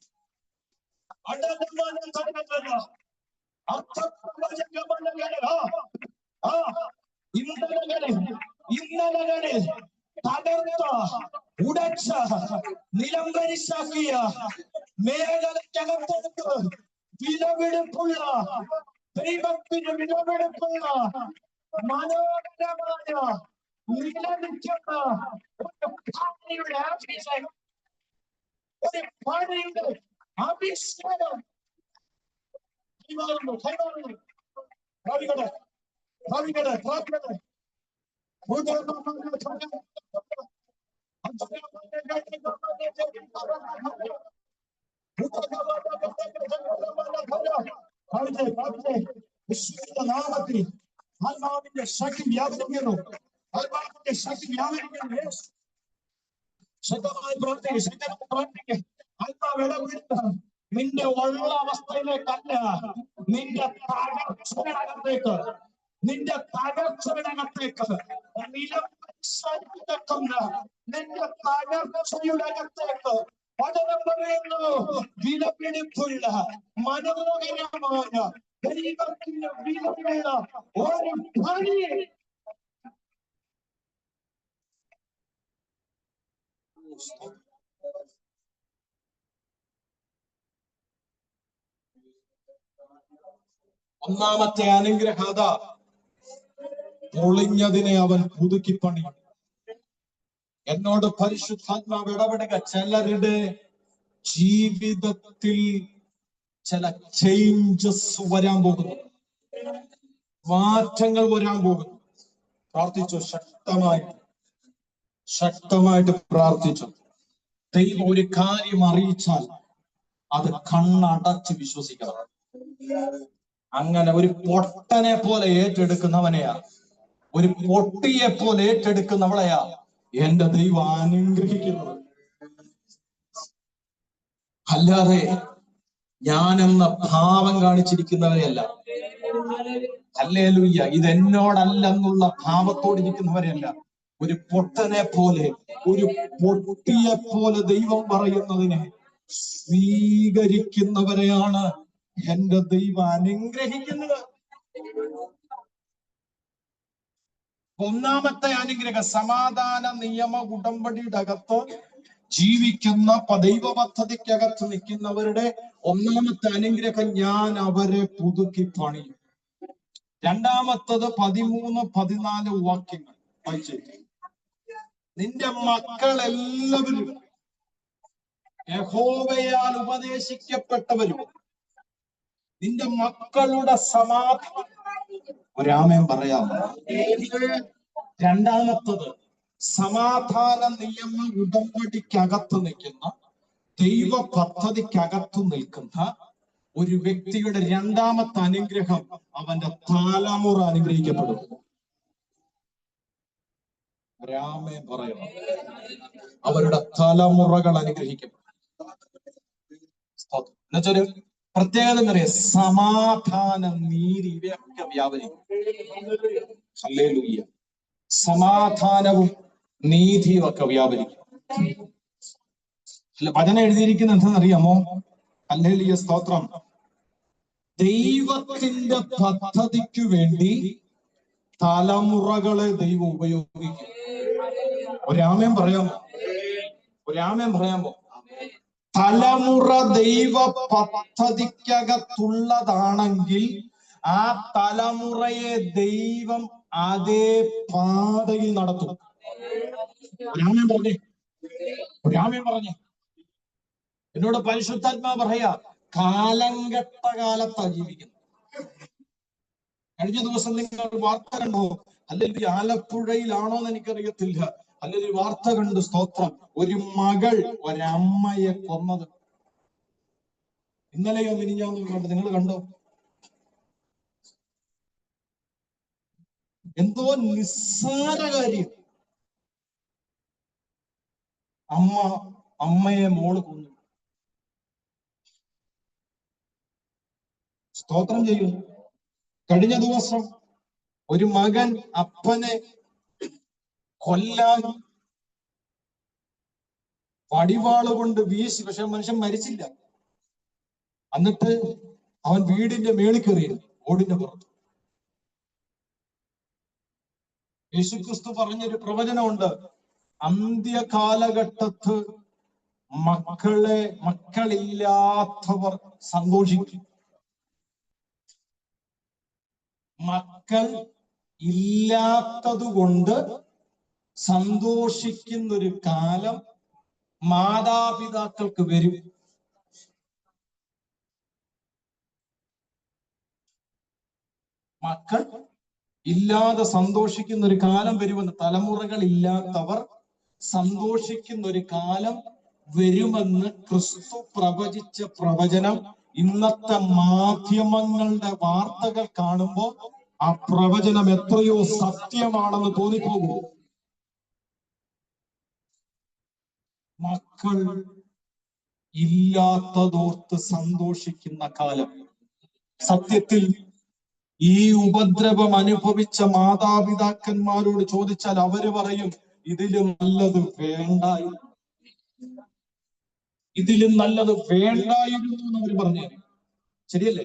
ഇന്നലകളിൽ തകർത്ത, ഉടച്ച, നിലംപരിശാക്കിയ മേഖലയ്ക്കകത്തേക്ക് വിലപിടിപ്പുള്ള, ദൈവത്തിന് വിലപിടിപ്പുള്ള മനോഹരമായ നിലനിൽക്കുന്ന ഒരു പണിയുടെ അഭിഷേകം, ഒരു പണിയുടെ അഭിഷേകം കൈമാറുന്നു. ഭാവികട്ടെ. വിശുദ്ധ നാമത്തിൽ ആത്മാവിന്റെ ശക്തി വ്യാപരിക്കുന്നു. ആത്മാവിന്റെ ശക്തി വ്യാപരിക്കുന്നു. ശക്തമായി പ്രവർത്തിക്കുക, ശക്തമായി പ്രവർത്തിക്കുക. ആത്മാവ് ഇടപെടുക. നിന്റെ ഉള്ള അവസ്ഥയിലേക്കല്ല, നിന്റെ തകർച്ചയുടെ നിന്റെ തകർച്ചയുടെ നിലനിൽക്കുന്ന നിന്റെ തകർച്ചയുടെ അകത്തേക്ക് വചനം പറയുന്നു. വിലപിടിപ്പുള്ള മനോഹരമായ ദൈവത്തിന്റെ വിലയുള്ള ഒരു പണി ഒന്നാമത്തെ അനുഗ്രഹത പൊളിഞ്ഞതിനെ അവൻ പുതുക്കി പണിയും. എന്നോട് പരിശുദ്ധാത്മാവ് ഇടപെടുക. ചിലരുടെ ജീവിതത്തിൽ ചില ചേഞ്ചസ് വരാൻ പോകുന്നു, മാറ്റങ്ങൾ വരാൻ പോകുന്നു. പ്രാർത്ഥിച്ചു, ശക്തമായിട്ട് പ്രാർത്ഥിച്ചു. ദൈവം ഒരു കാര്യം അറിയിച്ചാൽ അത് കണ്ണടച്ച് വിശ്വസിക്കണം. അങ്ങനെ ഒരു പൊട്ടനെ പോലെ ഏറ്റെടുക്കുന്നവനെയാ, ഒരു പൊട്ടിയെ പോലെ ഏറ്റെടുക്കുന്നവളെയാ എന്റെ ദൈവം അനുഗ്രഹിക്കുന്നത്. അല്ലാതെ ഞാനെന്ന ഭാവം കാണിച്ചിരിക്കുന്നവരെയല്ല. ഹല്ലേലൂയ. ഇതെന്നോടല്ലെന്നുള്ള ഭാവത്തോടിരിക്കുന്നവരെയല്ല. ഒരു പൊട്ടനെ പോലെ, ഒരു പൊട്ടിയെ പോലെ ദൈവം പറയുന്നതിനെ സ്വീകരിക്കുന്നവരെയാണ് എന്റെ ദൈവം അനുഗ്രഹിക്കുന്നത്. ഒന്നാമത്തെ അനുഗ്രഹം, സമാധാന നിയമ ഉടമ്പടിയുടെ അകത്ത് ജീവിക്കുന്ന ദൈവ പദ്ധതിക്കകത്ത് നിൽക്കുന്നവരുടെ ഒന്നാമത്തെ അനുഗ്രഹം, ഞാൻ അവരെ പുതുക്കി പണിയും. രണ്ടാമത്തത് 13-14 വാക്യങ്ങൾ വായിച്ചേക്കും. നിന്റെ മക്കളെല്ലാവരും യഹോവയാൽ ഉപദേശിക്കപ്പെട്ടവരും നിന്റെ മക്കളുടെ സമാധാനം. ഒരാമേൻ പറയാമോ? രണ്ടാമത്തത്, സമാധാന നിയമ ഉടമ്പടിക്കകത്ത് നിൽക്കുന്ന ദൈവ പദ്ധതിക്കകത്ത് നിൽക്കുന്ന ഒരു വ്യക്തിയുടെ രണ്ടാമത്തെ അനുഗ്രഹം, അവന്റെ തലമുറ അനുഗ്രഹിക്കപ്പെടും. ഒരാമേൻ പറയണം. അവരുടെ തലമുറകൾ അനുഗ്രഹിക്കപ്പെടും. എന്നുവെച്ചൊരു പ്രത്യേകത എന്നറിയാം, സമാധാനം, നീതി, ഇവയൊക്കെ വ്യാപരിക്കും. ഹല്ലേലൂയ. സമാധാനവും നീതിയും ഒക്കെ വ്യാപരിക്കും. അല്ല, വചനം എഴുതിയിരിക്കുന്ന എന്താണെന്നറിയാമോ? ഹല്ലേലൂയ, സ്തോത്രം. ദൈവത്തിന്റെ പദ്ധതിക്ക് വേണ്ടി തലമുറകളെ ദൈവം ഉപയോഗിക്കും. ഒരാമേൻ പറയാമോ? ഒരാമേൻ പറയാമോ? തലമുറ ദൈവ പദ്ധതിക്കകത്തുള്ളതാണെങ്കിൽ ആ തലമുറയെ ദൈവം അതേ പാതയിൽ നടത്തും. ഒരാമേൻ പറഞ്ഞേ, ഒരാമേൻ പറഞ്ഞേ. എന്നോട് പരിശുദ്ധാത്മാ പറയാ, കാലം കെട്ട കാലത്താണ് ജീവിക്കുന്നത്. കഴിഞ്ഞ ദിവസം നിങ്ങൾ വാർത്ത കണ്ടോ? അല്ലെങ്കിൽ ആലപ്പുഴയിലാണോന്ന് എനിക്കറിയത്തില്ല. അല്ലെങ്കിൽ വാർത്ത കണ്ടു, സ്തോത്രം. ഒരു മകൾ ഒരമ്മയെ കൊന്നത്. ഇന്നലെയോ മിനിഞ്ഞാന്നോ കണ്ടു. നിങ്ങൾ കണ്ടോ? എന്തോ നിസ്സാര കാര്യം. അമ്മയെ മോള് കൊന്നു. സ്തോത്രം ചെയ്യുന്നു. കഴിഞ്ഞ ദിവസം ഒരു മകൻ അപ്പനെ കൊല്ലാൻ വടിവാള് കൊണ്ട് വീശി, പക്ഷെ മനുഷ്യൻ മരിച്ചില്ല. എന്നിട്ട് അവൻ വീടിന്റെ മേളിൽ കയറിയിരുന്നു, ഓടിന്റെ പുറത്ത്. യേശുക്രിസ്തു പറഞ്ഞൊരു പ്രവചനമുണ്ട്, അന്ത്യകാലഘട്ടത്ത് മക്കളില്ലാത്തവർ സന്തോഷിക്കും. മക്കൾ ഇല്ലാത്തതുകൊണ്ട് സന്തോഷിക്കുന്നൊരു കാലം മാതാപിതാക്കൾക്ക് വരും. മക്കൾ ഇല്ലാതെ സന്തോഷിക്കുന്ന ഒരു കാലം വരുമെന്ന്. തലമുറകൾ ഇല്ലാത്തവർ സന്തോഷിക്കുന്ന ഒരു കാലം വരുമെന്ന് ക്രിസ്തു പ്രവചിച്ച പ്രവചനം ഇന്നത്തെ മാധ്യമങ്ങളുടെ വാർത്തകൾ കാണുമ്പോൾ ആ പ്രവചനം എത്രയോ സത്യമാണെന്ന് തോന്നിപ്പോകും. മക്കൾ ഇല്ലാത്തതോർത്ത് സന്തോഷിക്കുന്ന കാലം. സത്യത്തിൽ ഈ ഉപദ്രവം അനുഭവിച്ച മാതാപിതാക്കന്മാരോട് ചോദിച്ചാൽ അവര് പറയും, ഇതിലും നല്ലത് വേണ്ടായി, ഇതിലും നല്ലത് വേണ്ടായിരുന്നു എന്ന് അവർ പറഞ്ഞു. ശരിയല്ലേ?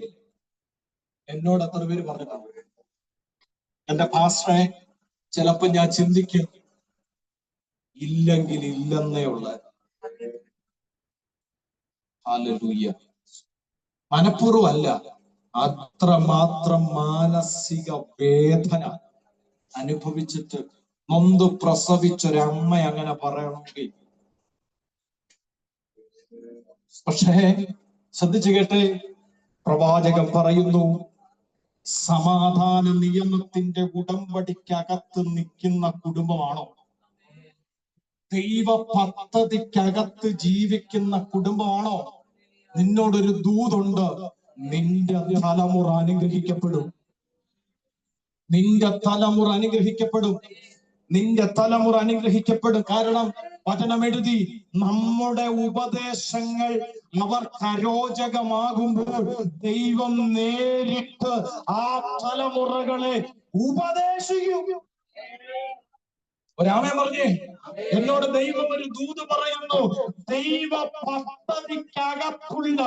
എന്നോട് എത്ര പേര് പറഞ്ഞിട്ടുണ്ട്, എന്റെ പാസ്റ്ററെ ചിലപ്പോ ഞാൻ ചിന്തിക്കും ഇല്ലെങ്കിൽ ഇല്ലെന്നേ ഉള്ള. ഹല്ലേലൂയ. മനഃപൂർവ്വമല്ല, അത്രമാത്രം മാനസിക വേദന അനുഭവിച്ചിട്ട് നൊന്ത് പ്രസവിച്ചൊരമ്മ അങ്ങനെ പറയണമെങ്കിൽ. പക്ഷേ ശ്രദ്ധിച്ചു കേട്ടെ, പ്രവാചകൻ പറയുന്നു, സമാധാന നിയമത്തിന്റെ ഉടമ്പടിക്കകത്ത് നിൽക്കുന്ന കുടുംബമാണോ, ദൈവ പദ്ധതിക്കകത്ത് ജീവിക്കുന്ന കുടുംബമാണോ, നിന്നോടൊരു ദൂതുണ്ട്, നിന്റെ തലമുറ അനുഗ്രഹിക്കപ്പെടും. നിന്റെ തലമുറ അനുഗ്രഹിക്കപ്പെടും. നിന്റെ തലമുറ അനുഗ്രഹിക്കപ്പെടും. കാരണം വചനം എഴുതി, നമ്മുടെ ഉപദേശങ്ങൾ അവർക്ക് അരോചകമാകുമ്പോൾ ദൈവം നേരിട്ട് ആ തലമുറകളെ ഉപദേശിക്കും. ഒരാമേ പറഞ്ഞേ, എന്നോട് ദൈവം ഒരു ദൂത് പറയുന്നു, ദൈവ പദ്ധതിക്കകത്തുള്ള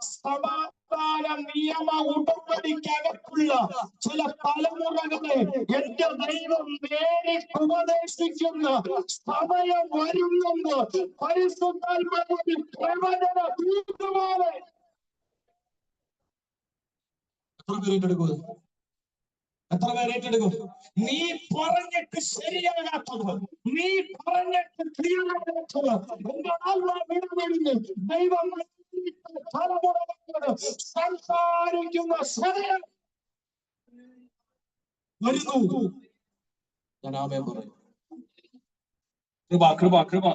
സമാധാന നിയമ ഉടമ്പടിക്കകത്തുള്ള ചില തലമുറകളെ എന്റെ ദൈവം നേരിട്ട് ഉപദേശിക്കുന്ന സമയം വരുന്നെന്ന് പരിശുദ്ധാത്മാവിന്റെ പ്രവചന ദൂതുപോലെ. എത്ര പേര് ഏറ്റെടുക്കും? നീ പറഞ്ഞിട്ട് ശരിയാകാത്തത്, നീ പറഞ്ഞിട്ട് ക്ലിയറാകാത്തത് എന്റെ ആത്മാവിടുന്നു. ദൈവം തലമുറകളോട് സംസാരിക്കുന്ന സമയം വരുന്നു. ഞാൻ ആമേൻ പറയും. കൃപ കൃപ കൃപ.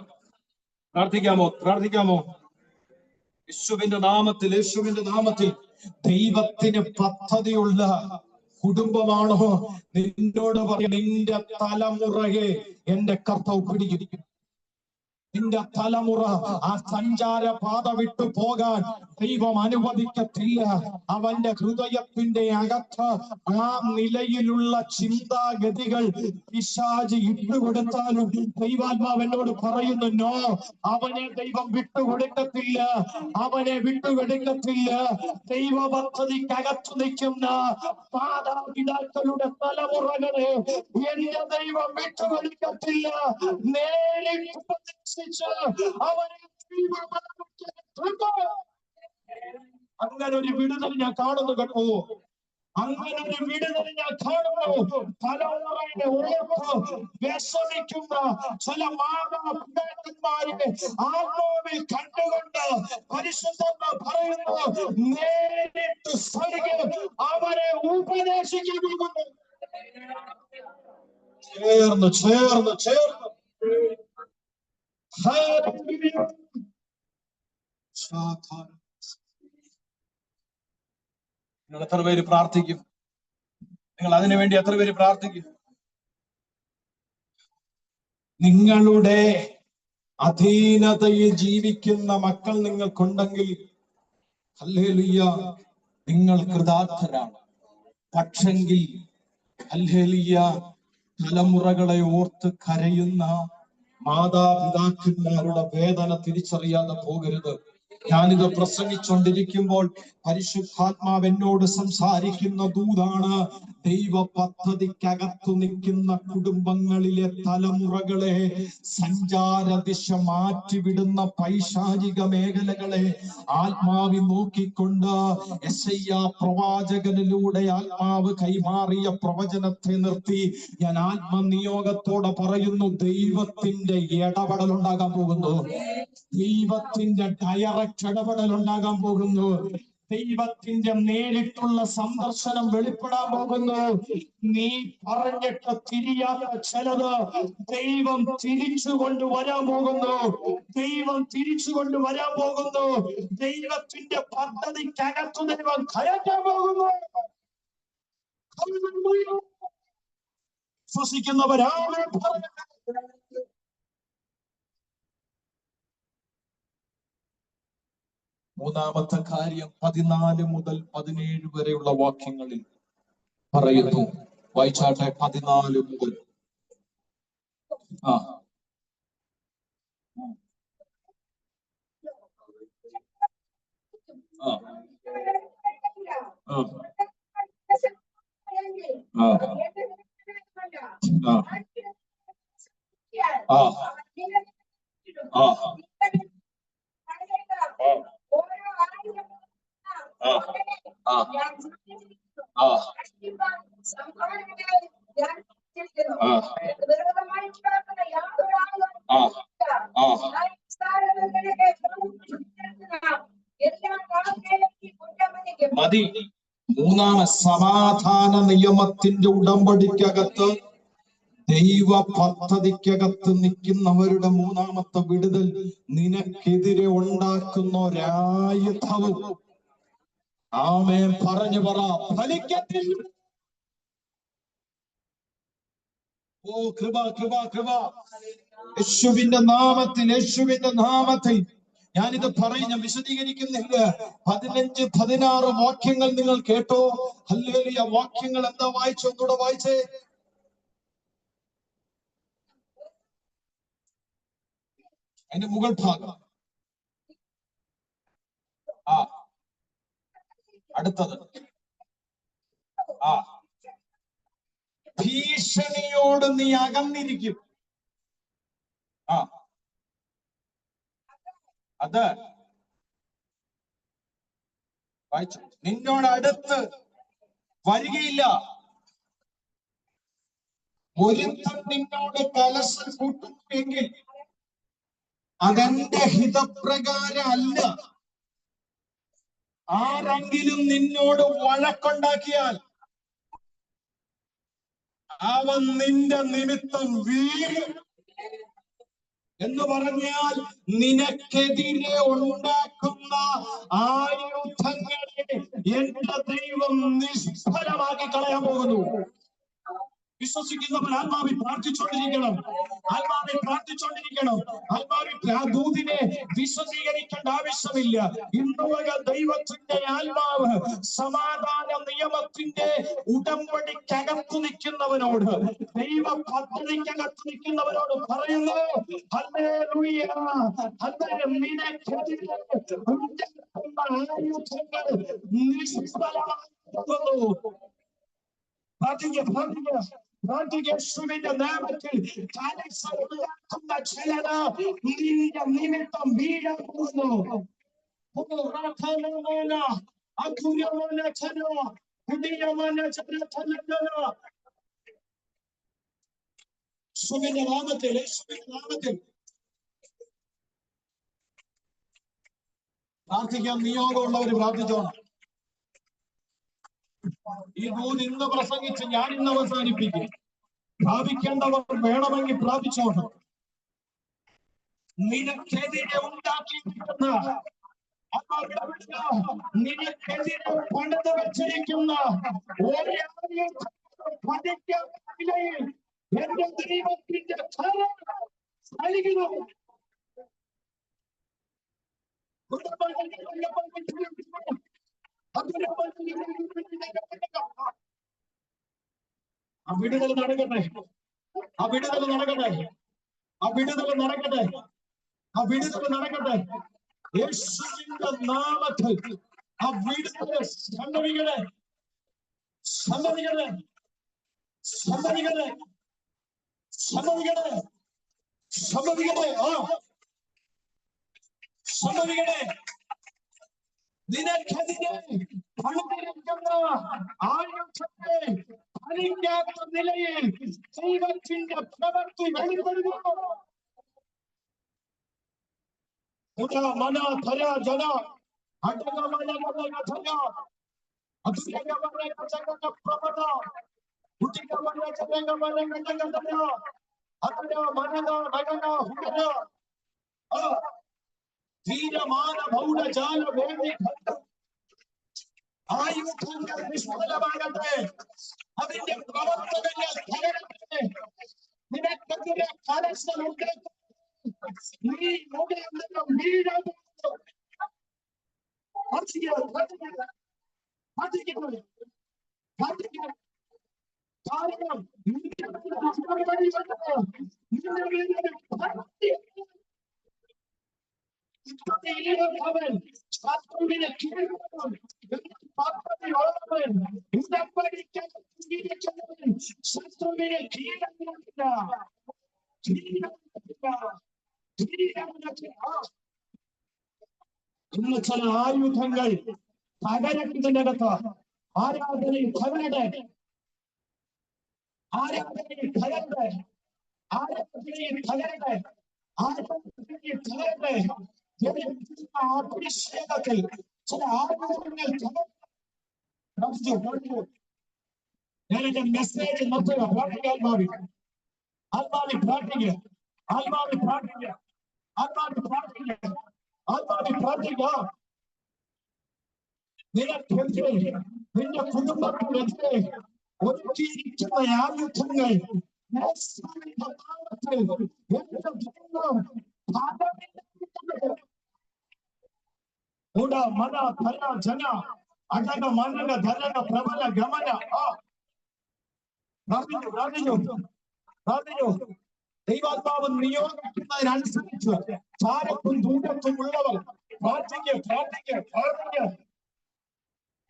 പ്രാർത്ഥിക്കാമോ? യേശുവിന്റെ നാമത്തിൽ ദൈവത്തിന് പദ്ധതിയുള്ള കുടുംബമാണോ? നിന്നോട് പറയും, നിന്റെ തലമുറയെ എന്റെ കർത്താവ് പിടിക്കും. നിന്റെ തലമുറ ആ സഞ്ചാര പാത വിട്ടു പോകാൻ ദൈവം അനുവദിക്കത്തില്ല. അവന്റെ ഹൃദയത്തിന്റെ അകത്ത് ആ നിലയിലുള്ള ചിന്താഗതികൾ പിശാച് ഇട്ടുകൊടുത്താലും ദൈവാത്മാവ് എന്നോട് പറയുന്നു, നോ, അവനെ ദൈവം വിട്ടുകൊടുക്കത്തില്ല. അവനെ വിട്ടുകൊടുക്കത്തില്ല. ദൈവ പദ്ധതിക്കകത്ത് നിൽക്കുന്ന മാതാപിതാക്കളുടെ തലമുറകളെ എന്റെ ദൈവം വിട്ടുകൊടുക്കത്തില്ല. നേരിട്ട് അവനെ അങ്ങനെ ഒരു വിടുതൽ ഞാൻ കാണുന്നു കേട്ടോ. അങ്ങനെ ഒരു വിടുതൽ ഞാൻ കാണുന്നു. തലമുറയുടെ ഓർത്ത് വിഷമിക്കുന്ന ചില മാതാപിതാക്കന്മാരെ ആത്മാവിൽ കണ്ടുകൊണ്ട് പരിശുദ്ധ പറയുന്നു, നേരിട്ട് സ്വർഗ്ഗം അവരെ ഉപദേശിക്കാൻ പോകുന്നു. ചേർന്ന് നിങ്ങൾ എത്ര പേര് പ്രാർത്ഥിക്കും? നിങ്ങൾ അതിനു വേണ്ടി എത്ര പേര് പ്രാർത്ഥിക്കും? നിങ്ങളുടെ അധീനതയിൽ ജീവിക്കുന്ന മക്കൾ നിങ്ങൾക്കുണ്ടെങ്കിൽ ഹല്ലേലൂയ, നിങ്ങൾ കൃതാർത്ഥരാണ്. പക്ഷെങ്കിൽ ഹല്ലേലൂയ, തലമുറകളെ ഓർത്ത് കരയുന്ന മാതാപിതാക്കന്മാരുടെ വേദന തിരിച്ചറിയാതെ പോകരുത്. ഞാനിത് പ്രസംഗിച്ചുകൊണ്ടിരിക്കുമ്പോൾ പരിശുദ്ധാത്മാവ് എന്നോട് സംസാരിക്കുന്ന ദൂതാണ്. ദൈവ പദ്ധതിക്കകത്തു നിൽക്കുന്ന കുടുംബങ്ങളിലെ തലമുറകളെ സഞ്ചാര ദിശ മാറ്റിവിടുന്ന പൈശാചിക മേഖലകളെ ആത്മാവി നോക്കിക്കൊണ്ട് യെശയ്യാ പ്രവാചകനിലൂടെ ആത്മാവ് കൈമാറിയ പ്രവചനത്തെ നിർത്തി ഞാൻ ആത്മനിയോഗത്തോടെ പറയുന്നു, ദൈവത്തിന്റെ ഇടപെടൽ ഉണ്ടാകാൻ പോകുന്നു. ദൈവത്തിന്റെ ഡയറക്റ്റ് ഇടപെടൽ ഉണ്ടാകാൻ പോകുന്നു. ദൈവത്തിന്റെ നേരിട്ടുള്ള സന്ദർശനം വെളിപ്പെടാൻ പോകുന്നു. നീ പറഞ്ഞിട്ട് തിരിയാത്ത ചിലത് ദൈവം തിരിച്ചു കൊണ്ടുവരാൻ പോകുന്നു. ദൈവം തിരിച്ചു കൊണ്ടുവരാൻ പോകുന്നു. ദൈവത്തിന്റെ പദ്ധതിക്കകത്ത് ദൈവം കയറ്റാൻ പോകുന്നു. ശ്വസിക്കുന്നവരാണ്. മൂന്നാമത്തെ കാര്യം 14 മുതൽ 17 വരെയുള്ള വാക്യങ്ങളിൽ പറയുന്നു. വായിച്ചാട്ടെ. 14 മുതൽ. ആ ആ ആ ആ മതി. സമാധാന നിയമത്തിന്റെ ഉടമ്പടിക്കകത്ത് ദൈവ പദ്ധതിക്കകത്ത് നിൽക്കുന്നവരുടെ മൂന്നാമത്തെ വിടുതൽ നിനക്കെതിരെ ഉണ്ടാക്കുന്ന ഒരായുധവും ആമേൻ പറഞ്ഞു പറ ഫലിക്കത്തില്ല. ഓ കൃപ കൃപ കൃപ. യേശുവിന്റെ നാമത്തിൽ, യേശുവിന്റെ നാമത്തിൽ ഞാനിത് പറയും, ഞാൻ വിശദീകരിക്കുന്നില്ല. 15, 16 വാക്യങ്ങൾ നിങ്ങൾ കേട്ടോ. ഹല്ലേലൂയ. വാക്യങ്ങൾ എന്താ വായിച്ചു? ഒന്നുകൂടെ വായിച്ചേ. അതിന്റെ മുകൾ ഭാഗം. ആ അടുത്തത്. ആ ഭീഷണിയോട് നീ അകന്നിരിക്കും. ആ അത് വായിച്ചു. നിന്നോട് അടുത്ത് വരികയില്ല. ഒരുത്തൻ നിന്നോട് കലശം കൂട്ടുന്നുവെങ്കിൽ അതെന്റെ ഹിതപ്രകാരം അല്ല. ആരെങ്കിലും നിന്നോട് വഴക്കുണ്ടാക്കിയാൽ അവൻ നിന്റെ നിമിത്തം വീഴും എന്ന് പറഞ്ഞാൽ നിനക്കെതിരെ ഉണ്ടാക്കുന്ന ആയുധങ്ങളെ എന്റെ ദൈവം നിഷ്ഫലമാക്കി കളയാൻ പോകുന്നു. വിശ്വസിക്കുന്നവർ ആത്മാവിൽ പ്രാർത്ഥിച്ചുകൊണ്ടിരിക്കണം. ആത്മാവിൽ പ്രാർത്ഥിച്ചുകൊണ്ടിരിക്കണം. ആത്മാവിൽ ആ ദൂതിനെ വിശദീകരിക്കേണ്ട ആവശ്യമില്ല. ഇന്നുവക ദൈവത്തിന്റെ ആത്മാവ് സമാധാന നിയമത്തിന്റെ ഉടമ്പടിക്കകത്ത് നിൽക്കുന്നവനോട്, ദൈവ പദ്ധതിക്കകത്ത് നിൽക്കുന്നവനോട് പറയുന്നു, ഹല്ലേലൂയ, നിനക്കെതിരെ ആയുധങ്ങൾ നിഷ്ഫലമാക്കുന്നു. യേശുവിന്റെ നാമത്തിൽ ഉണ്ടാക്കുന്ന ചിലത് നിന്റെ നിമിത്തം വീഴാൻ പോകുന്നു. യേശുവിന്റെ നാമത്തിൽ, യേശുവിന്റെ നാമത്തിൽ പ്രാർത്ഥിക്കാൻ നിയോഗമുള്ളവർ പ്രാർത്ഥിച്ചോണം. ഈ ദൂത് ഇന്ന് പ്രസംഗിച്ച് ഞാൻ ഇന്ന് അവസാനിപ്പിക്കും. പ്രാപിക്കേണ്ടവർ വേണമെങ്കിൽ പ്രാപിച്ചോണം. നിനക്കെതിരെ ഉണ്ടാക്കിയിരിക്കുന്ന, നിനക്കെതിരെ പണിത് വെച്ചിരിക്കുന്ന നിലയിൽ എന്റെ ദൈവത്തിന്റെ ആ വിടുതൽ നടക്കട്ടെ. ആ വിടുതൽ നടക്കട്ടെ. ആ വിടുതൽ നടക്കട്ടെ. ആ വിടുതൽ നടക്കട്ടെ. യേശുവിന്റെ നാമത്തിൽ ആ വിടുതൽ സംഭവിക്കട്ടെ. സംഭവിക്കട്ടെ. സംഭവിക്കട്ടെ. സംഭവിക്കട്ടെ. സംഭവിക്കട്ടെ. ആ സംഭവിക്കട്ടെ. നിനക്കെതിരെ പണിതിരിക്കുന്ന ആയുധത്തെ ഫലിക്കാത്ത നിലയിൽ ദൈവത്തിന്റെ പ്രവൃത്തി വെളിപ്പെടുന്നു. ആയുധങ്ങൾ നിഷ്ഫലമാകട്ടെ. അതിന്റെ പ്രവർത്തനങ്ങൾ തകരട്ടെ. നിനക്കെതിരെ കലശമുണ്ട്. നീ മുകളിൽ നിന്നും വീഴാൻ കാരണം അവൻ ശത്രുവിനെ കീഴ്പ്പെടും. ശത്രുവിനെ കീഴടക്കില്ല. ഇന്ന് ചില ആയുധങ്ങൾ തകരത്തിനകത്ത് ആരാധനയിൽ തകരട്ടെ. ആരാധനയിൽ തകരട്ടെ. ആരാധനയിൽ തകരട്ടെ. ആരാധനയിൽ തകരട്ടെ. അഭിഷേകത്തിൽ ചില ആയുധങ്ങൾ ഞാൻ എന്റെ മെസ്സേജ് നിർത്തുക. ആത്മാവി ആത്മാവി പ്രാർത്ഥിക്കുക. ആത്മാവി പ്രാർത്ഥിക്കുക. ആത്മാവി പ്രാർത്ഥിക്കുക. ആത്മാവി പ്രാർത്ഥിക്കുക. നിനക്കെതിരെ നിന്റെ കുടുംബത്തിനെതിരെ ഒരുക്കിയിരിക്കുന്ന ആയുധങ്ങൾ മന ധന ജന അടക മനന ധരണ പ്രബല ഗമന. പ്രാർത്ഥിച്ചു. ദൈവാത്മാവ് നിയോഗിക്കുന്നതിനനുസരിച്ച് ചാരത്തും ദൂരത്തും ഉള്ളവർ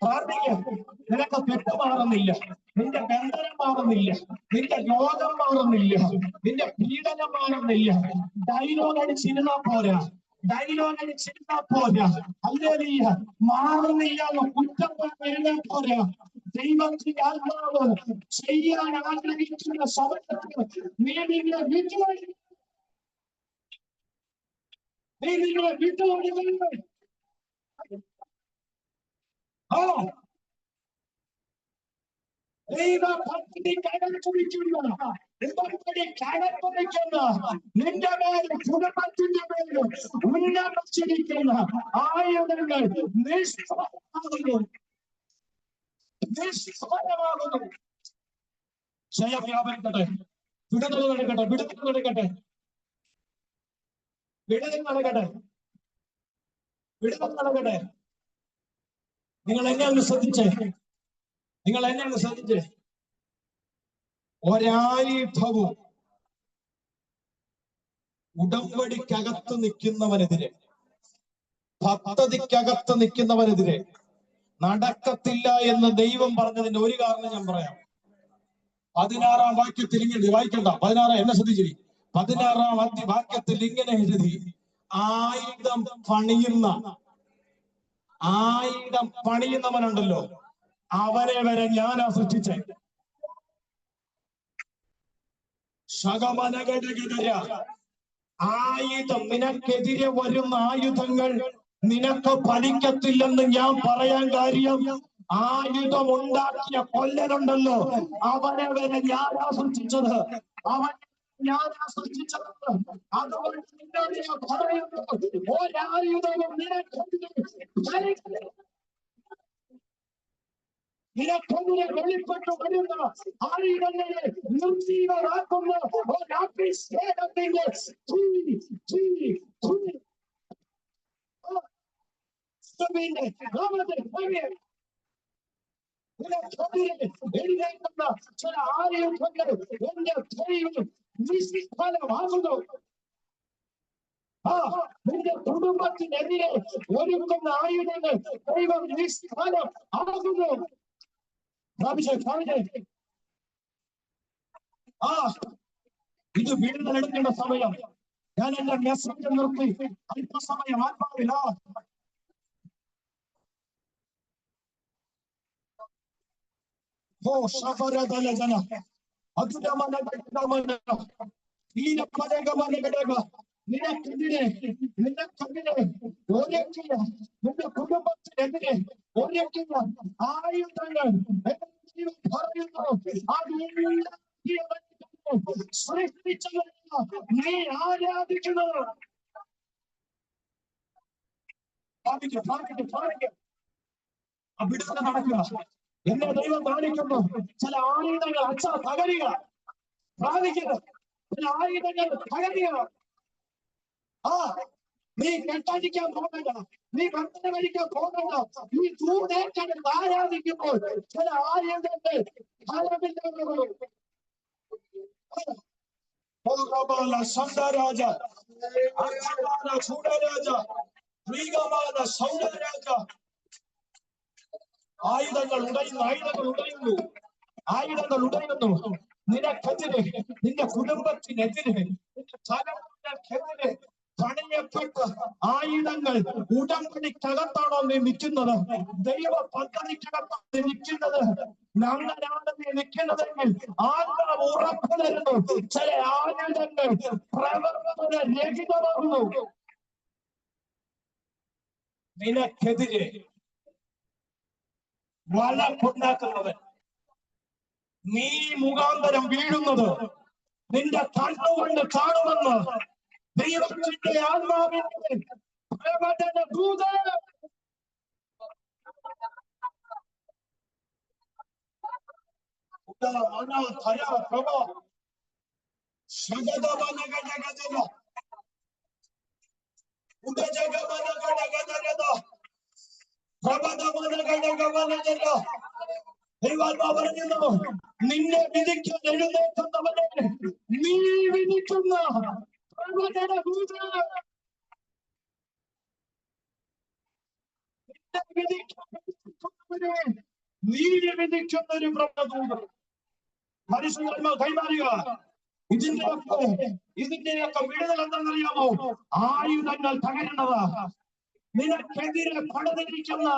പ്രാർത്ഥിക്കുക. നിനക്ക് പെട്ട് മാറുന്നില്ല. നിന്റെ ബന്ധനം മാറുന്നില്ല. നിന്റെ രോഗം മാറുന്നില്ല. നിന്റെ പീഡനം മാറുന്നില്ല. ഡയലോഗ് അടിച്ചിരുന്നാ പോരാ. ഹല്ലേലൂയ. മാറുന്നില്ല എന്ന് കുറ്റം പറഞ്ഞാൽ പോരാ. ദൈവത്തിന്റെ ആത്മാവ് ചെയ്യാൻ ആഗ്രഹിക്കുന്ന സമയത്ത് നീ നിങ്ങളെ വിട്ടുകൊടുക്കുന്നു. നിന്റെ മേൽ കുടുംബത്തിന്റെ മേൽ ഉന്നമിച്ചിരിക്കുന്ന ആയുധങ്ങൾ നിഷ്ഫലമാകുന്നു. ജയം വ്യാപരിക്കട്ടെ. വിടുതൽ നടക്കട്ടെ. നിങ്ങൾ എന്നെ ഒന്ന് ശ്രദ്ധിച്ചേ. ഒരായുധവും ഉടമ്പടിക്കകത്ത് നിൽക്കുന്നവനെതിരെ, പദ്ധതിക്കകത്ത് നിൽക്കുന്നവനെതിരെ നടക്കത്തില്ല എന്ന് ദൈവം പറഞ്ഞതിന്റെ ഒരു കാരണം ഞാൻ പറയാം. 16-ാം വാക്യത്തിൽ ഇങ്ങനെ വായിക്കണ്ട. 16 എന്നെ ശ്രദ്ധിച്ചിരി. 16-ാം വാക്യത്തിൽ ഇങ്ങനെ എഴുതി, ആയുധം പണിയുന്നവനുണ്ടല്ലോ, അവനെ വരെ ഞാനാ സൃഷ്ടിച്ചേ. ആയുധം, നിനക്കെതിരെ വരുന്ന ആയുധങ്ങൾ നിനക്ക് ഫലിക്കത്തില്ലെന്ന് ഞാൻ പറയാൻ കാര്യം, ആയുധം ഉണ്ടാക്കിയ കൊല്ലനുണ്ടല്ലോ, അവനെ വരെ ഞാനാ സൃഷ്ടിച്ചത്. അതുകൊണ്ട് നിന്നോട് ഞാൻ പറയുന്നു, ഒരായുധവും നിനക്കെതിരെ വെളിപ്പെട്ടു വരുന്ന ആയുധങ്ങളെ നിർജീവമാക്കുന്ന ഒരഭിഷേകത്തിന്റെ എഴുന്നേൽക്കുന്ന ചില ആയുധങ്ങൾ എന്റെ ദൈവം നിഷ്ഫലമാകുന്നു. നിന്റെ കുടുംബത്തിനെതിരെ ഒരുക്കുന്ന ആയുധങ്ങൾ ദൈവം നിഷ്ഫലം ആകുന്നു. ഇത് വീടുകളെടുക്കേണ്ട സമയം. ഞാൻ എന്റെ മെസ്സേജ് നിർത്തി അല്പസമയം ആത്മാവില്ല. നിനക്കെതിരെ ഒരുക്കിയ നിന്റെ കുടുംബത്തിനെതിരെ ഒരുക്കിയ ആയുധങ്ങൾ പറയുന്നു സൃഷ്ടിച്ചവരല്ല നീ ആരാധിക്കുന്നത്. വിടുതല നടക്കുക. എന്നെ ദൈവം കാണിക്കുന്നു. ചില ആയുധങ്ങൾ അച്ഛ തകരുക, പ്രാപിക്കുക. ചില ആയുധങ്ങൾ തകരുക. നീ കെട്ടടിക്കാൻ പോകണ്ട, നീ കണ്ടന കഴിക്കാൻ പോകണ്ട. നീ ചൂടേറ്റത് ആരാധിക്കുമ്പോൾ ചില ആയുധങ്ങൾ ഫലമില്ലാതെ സൗന്ദരാജ ചൂടരാജ ശ്രീകമാന സൗന്ദരാജ ആയുധങ്ങൾ ഉടയുന്നു. നിനക്കെതിരെ, നിന്റെ കുടുംബത്തിനെതിരെ, നിന്റെ തലമുറക്കെതിരെ പണിയപ്പെട്ട ആയുധങ്ങൾ ഉടമ്പടിക്കകത്താണോ നീ നിൽക്കുന്നത്? ദൈവ പദ്ധതിക്കകത്താണോ നീ നിൽക്കുന്നത്? അങ്ങനാണ് നീ നിൽക്കുന്നതെങ്കിൽ ആത്മാവ് ഉറപ്പു തരുന്നു, ചില ആയുധങ്ങൾ പ്രവർത്തന രഹിതമാകുന്നു. നിനക്കെതിരെ വഴക്കുണ്ടാക്കുന്നവൻ, നീ മുഖാന്തരം വീഴുന്നത് നിന്റെ കണ്ണുകൊണ്ട് കാണുമെന്ന് ദൈവത്തിന്റെ ആത്മാവിന്റെ പ്രവചന ദൂതൻ പറഞ്ഞല്ലോ, നിന്നെ വിധിക്കാൻ എഴുന്നേൽക്കുന്നവനെ നീ വിധിക്കുന്ന നീ വിധിക്കുന്ന ഒരു പ്രഭദൂതൻ പരിശുദ്ധാത്മാ കൈമാറുക. ഇതിന്റെയൊക്കെ വിടുതൽ എന്താണെന്നറിയാമോ? ആയുധങ്ങൾ തകരുന്നതാ. നിനക്കെതിരെ പണിതിരിക്കുന്ന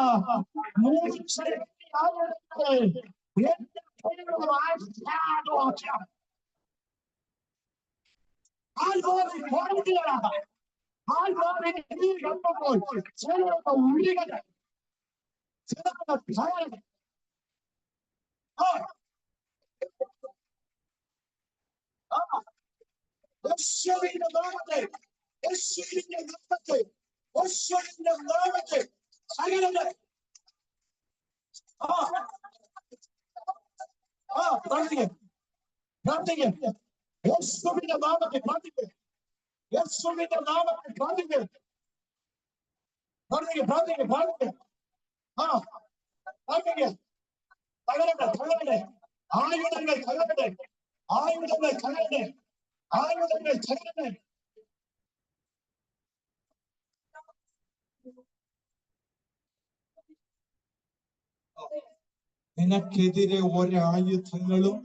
നിനക്കെതിരെ ഒരായുധങ്ങളും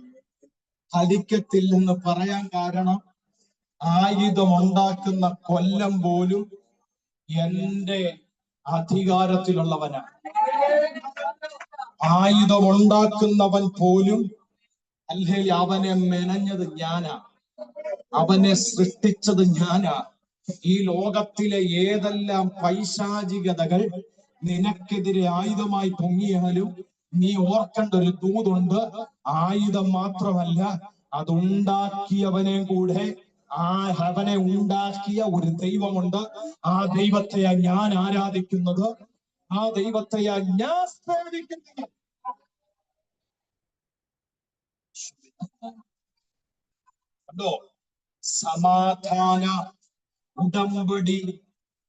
ഫലിക്കത്തില്ലെന്ന് പറയാൻ കാരണം, ആയുധമുണ്ടാക്കുന്ന കൊല്ലം പോലും എന്റെ അധികാരത്തിലുള്ളവനാണ്. ആയുധമുണ്ടാക്കുന്നവൻ പോലും അല്ലെങ്കിൽ അവനെ മെനഞ്ഞത് ഞാനാ, അവനെ സൃഷ്ടിച്ചത് ഞാനാ. ഈ ലോകത്തിലെ ഏതെല്ലാം പൈശാചികതകൾ നിനക്കെതിരെ ആയുധമായി പൊങ്ങിയാലും നീ ഓർക്കേണ്ട ഒരു ദൂതുണ്ട്. ആയുധം മാത്രമല്ല, അതുണ്ടാക്കിയവനെ കൂടെ, അവനെ ഉണ്ടാക്കിയ ഒരു ദൈവമുണ്ട്. ആ ദൈവത്തെയാ ഞാൻ ആരാധിക്കുന്നത്, ആ ദൈവത്തെയാ ഞാൻ സേവിക്കുന്നത്. കണ്ടോ? സമാധാന ഉടമ്പടി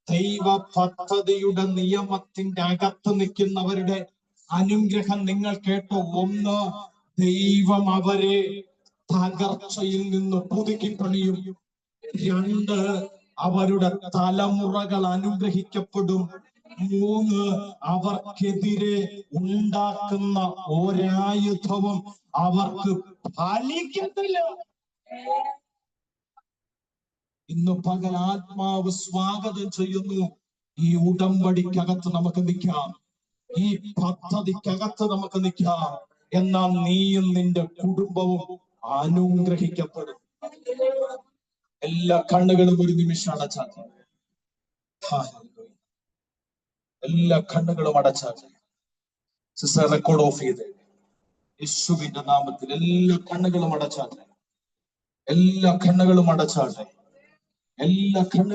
ദൈവ പദ്ധതിയുടെ നിയമത്തിന്റെ അകത്ത് നിൽക്കുന്നവരുടെ അനുഗ്രഹം നിങ്ങൾ കേട്ടോ. ഒന്ന്, ദൈവം അവരെ തകർച്ചയിൽ നിന്ന് പുതുക്കി പണിയും. രണ്ട്, അവരുടെ തലമുറകൾ അനുഗ്രഹിക്കപ്പെടും. മൂന്ന്, അവർക്കെതിരെ ഉണ്ടാക്കുന്ന ഒരായുധവും അവർക്ക് ഫലിക്കത്തില്ല. ഇന്ന് പകൽ ആത്മാവ് സ്വാഗതം ചെയ്യുന്നു. ഈ ഉടമ്പടിക്കകത്ത് നമുക്ക് നിൽക്കാം, ഈ പദ്ധതിക്കകത്ത് നമുക്ക് നിൽക്കാം. എന്നാൽ നീയും നിന്റെ കുടുംബവും അനുഗ്രഹിക്കപ്പെടും. എല്ലാ കണ്ണുകളും ഒരു നിമിഷം അടച്ചാട്ടെ. എല്ലാ കണ്ണുകളും അടച്ചാട്ടെ. സിസ്റ്റർ റെക്കോർഡ് ഓഫ് ചെയ്ത് യേശുവിന്റെ നാമത്തിൽ എല്ലാ കണ്ണുകളും അടച്ചാട്ടെ. എല്ലാ കണ്ണുകളും അടച്ചാട്ടെ. എല്ലാ കണ്ണുകളും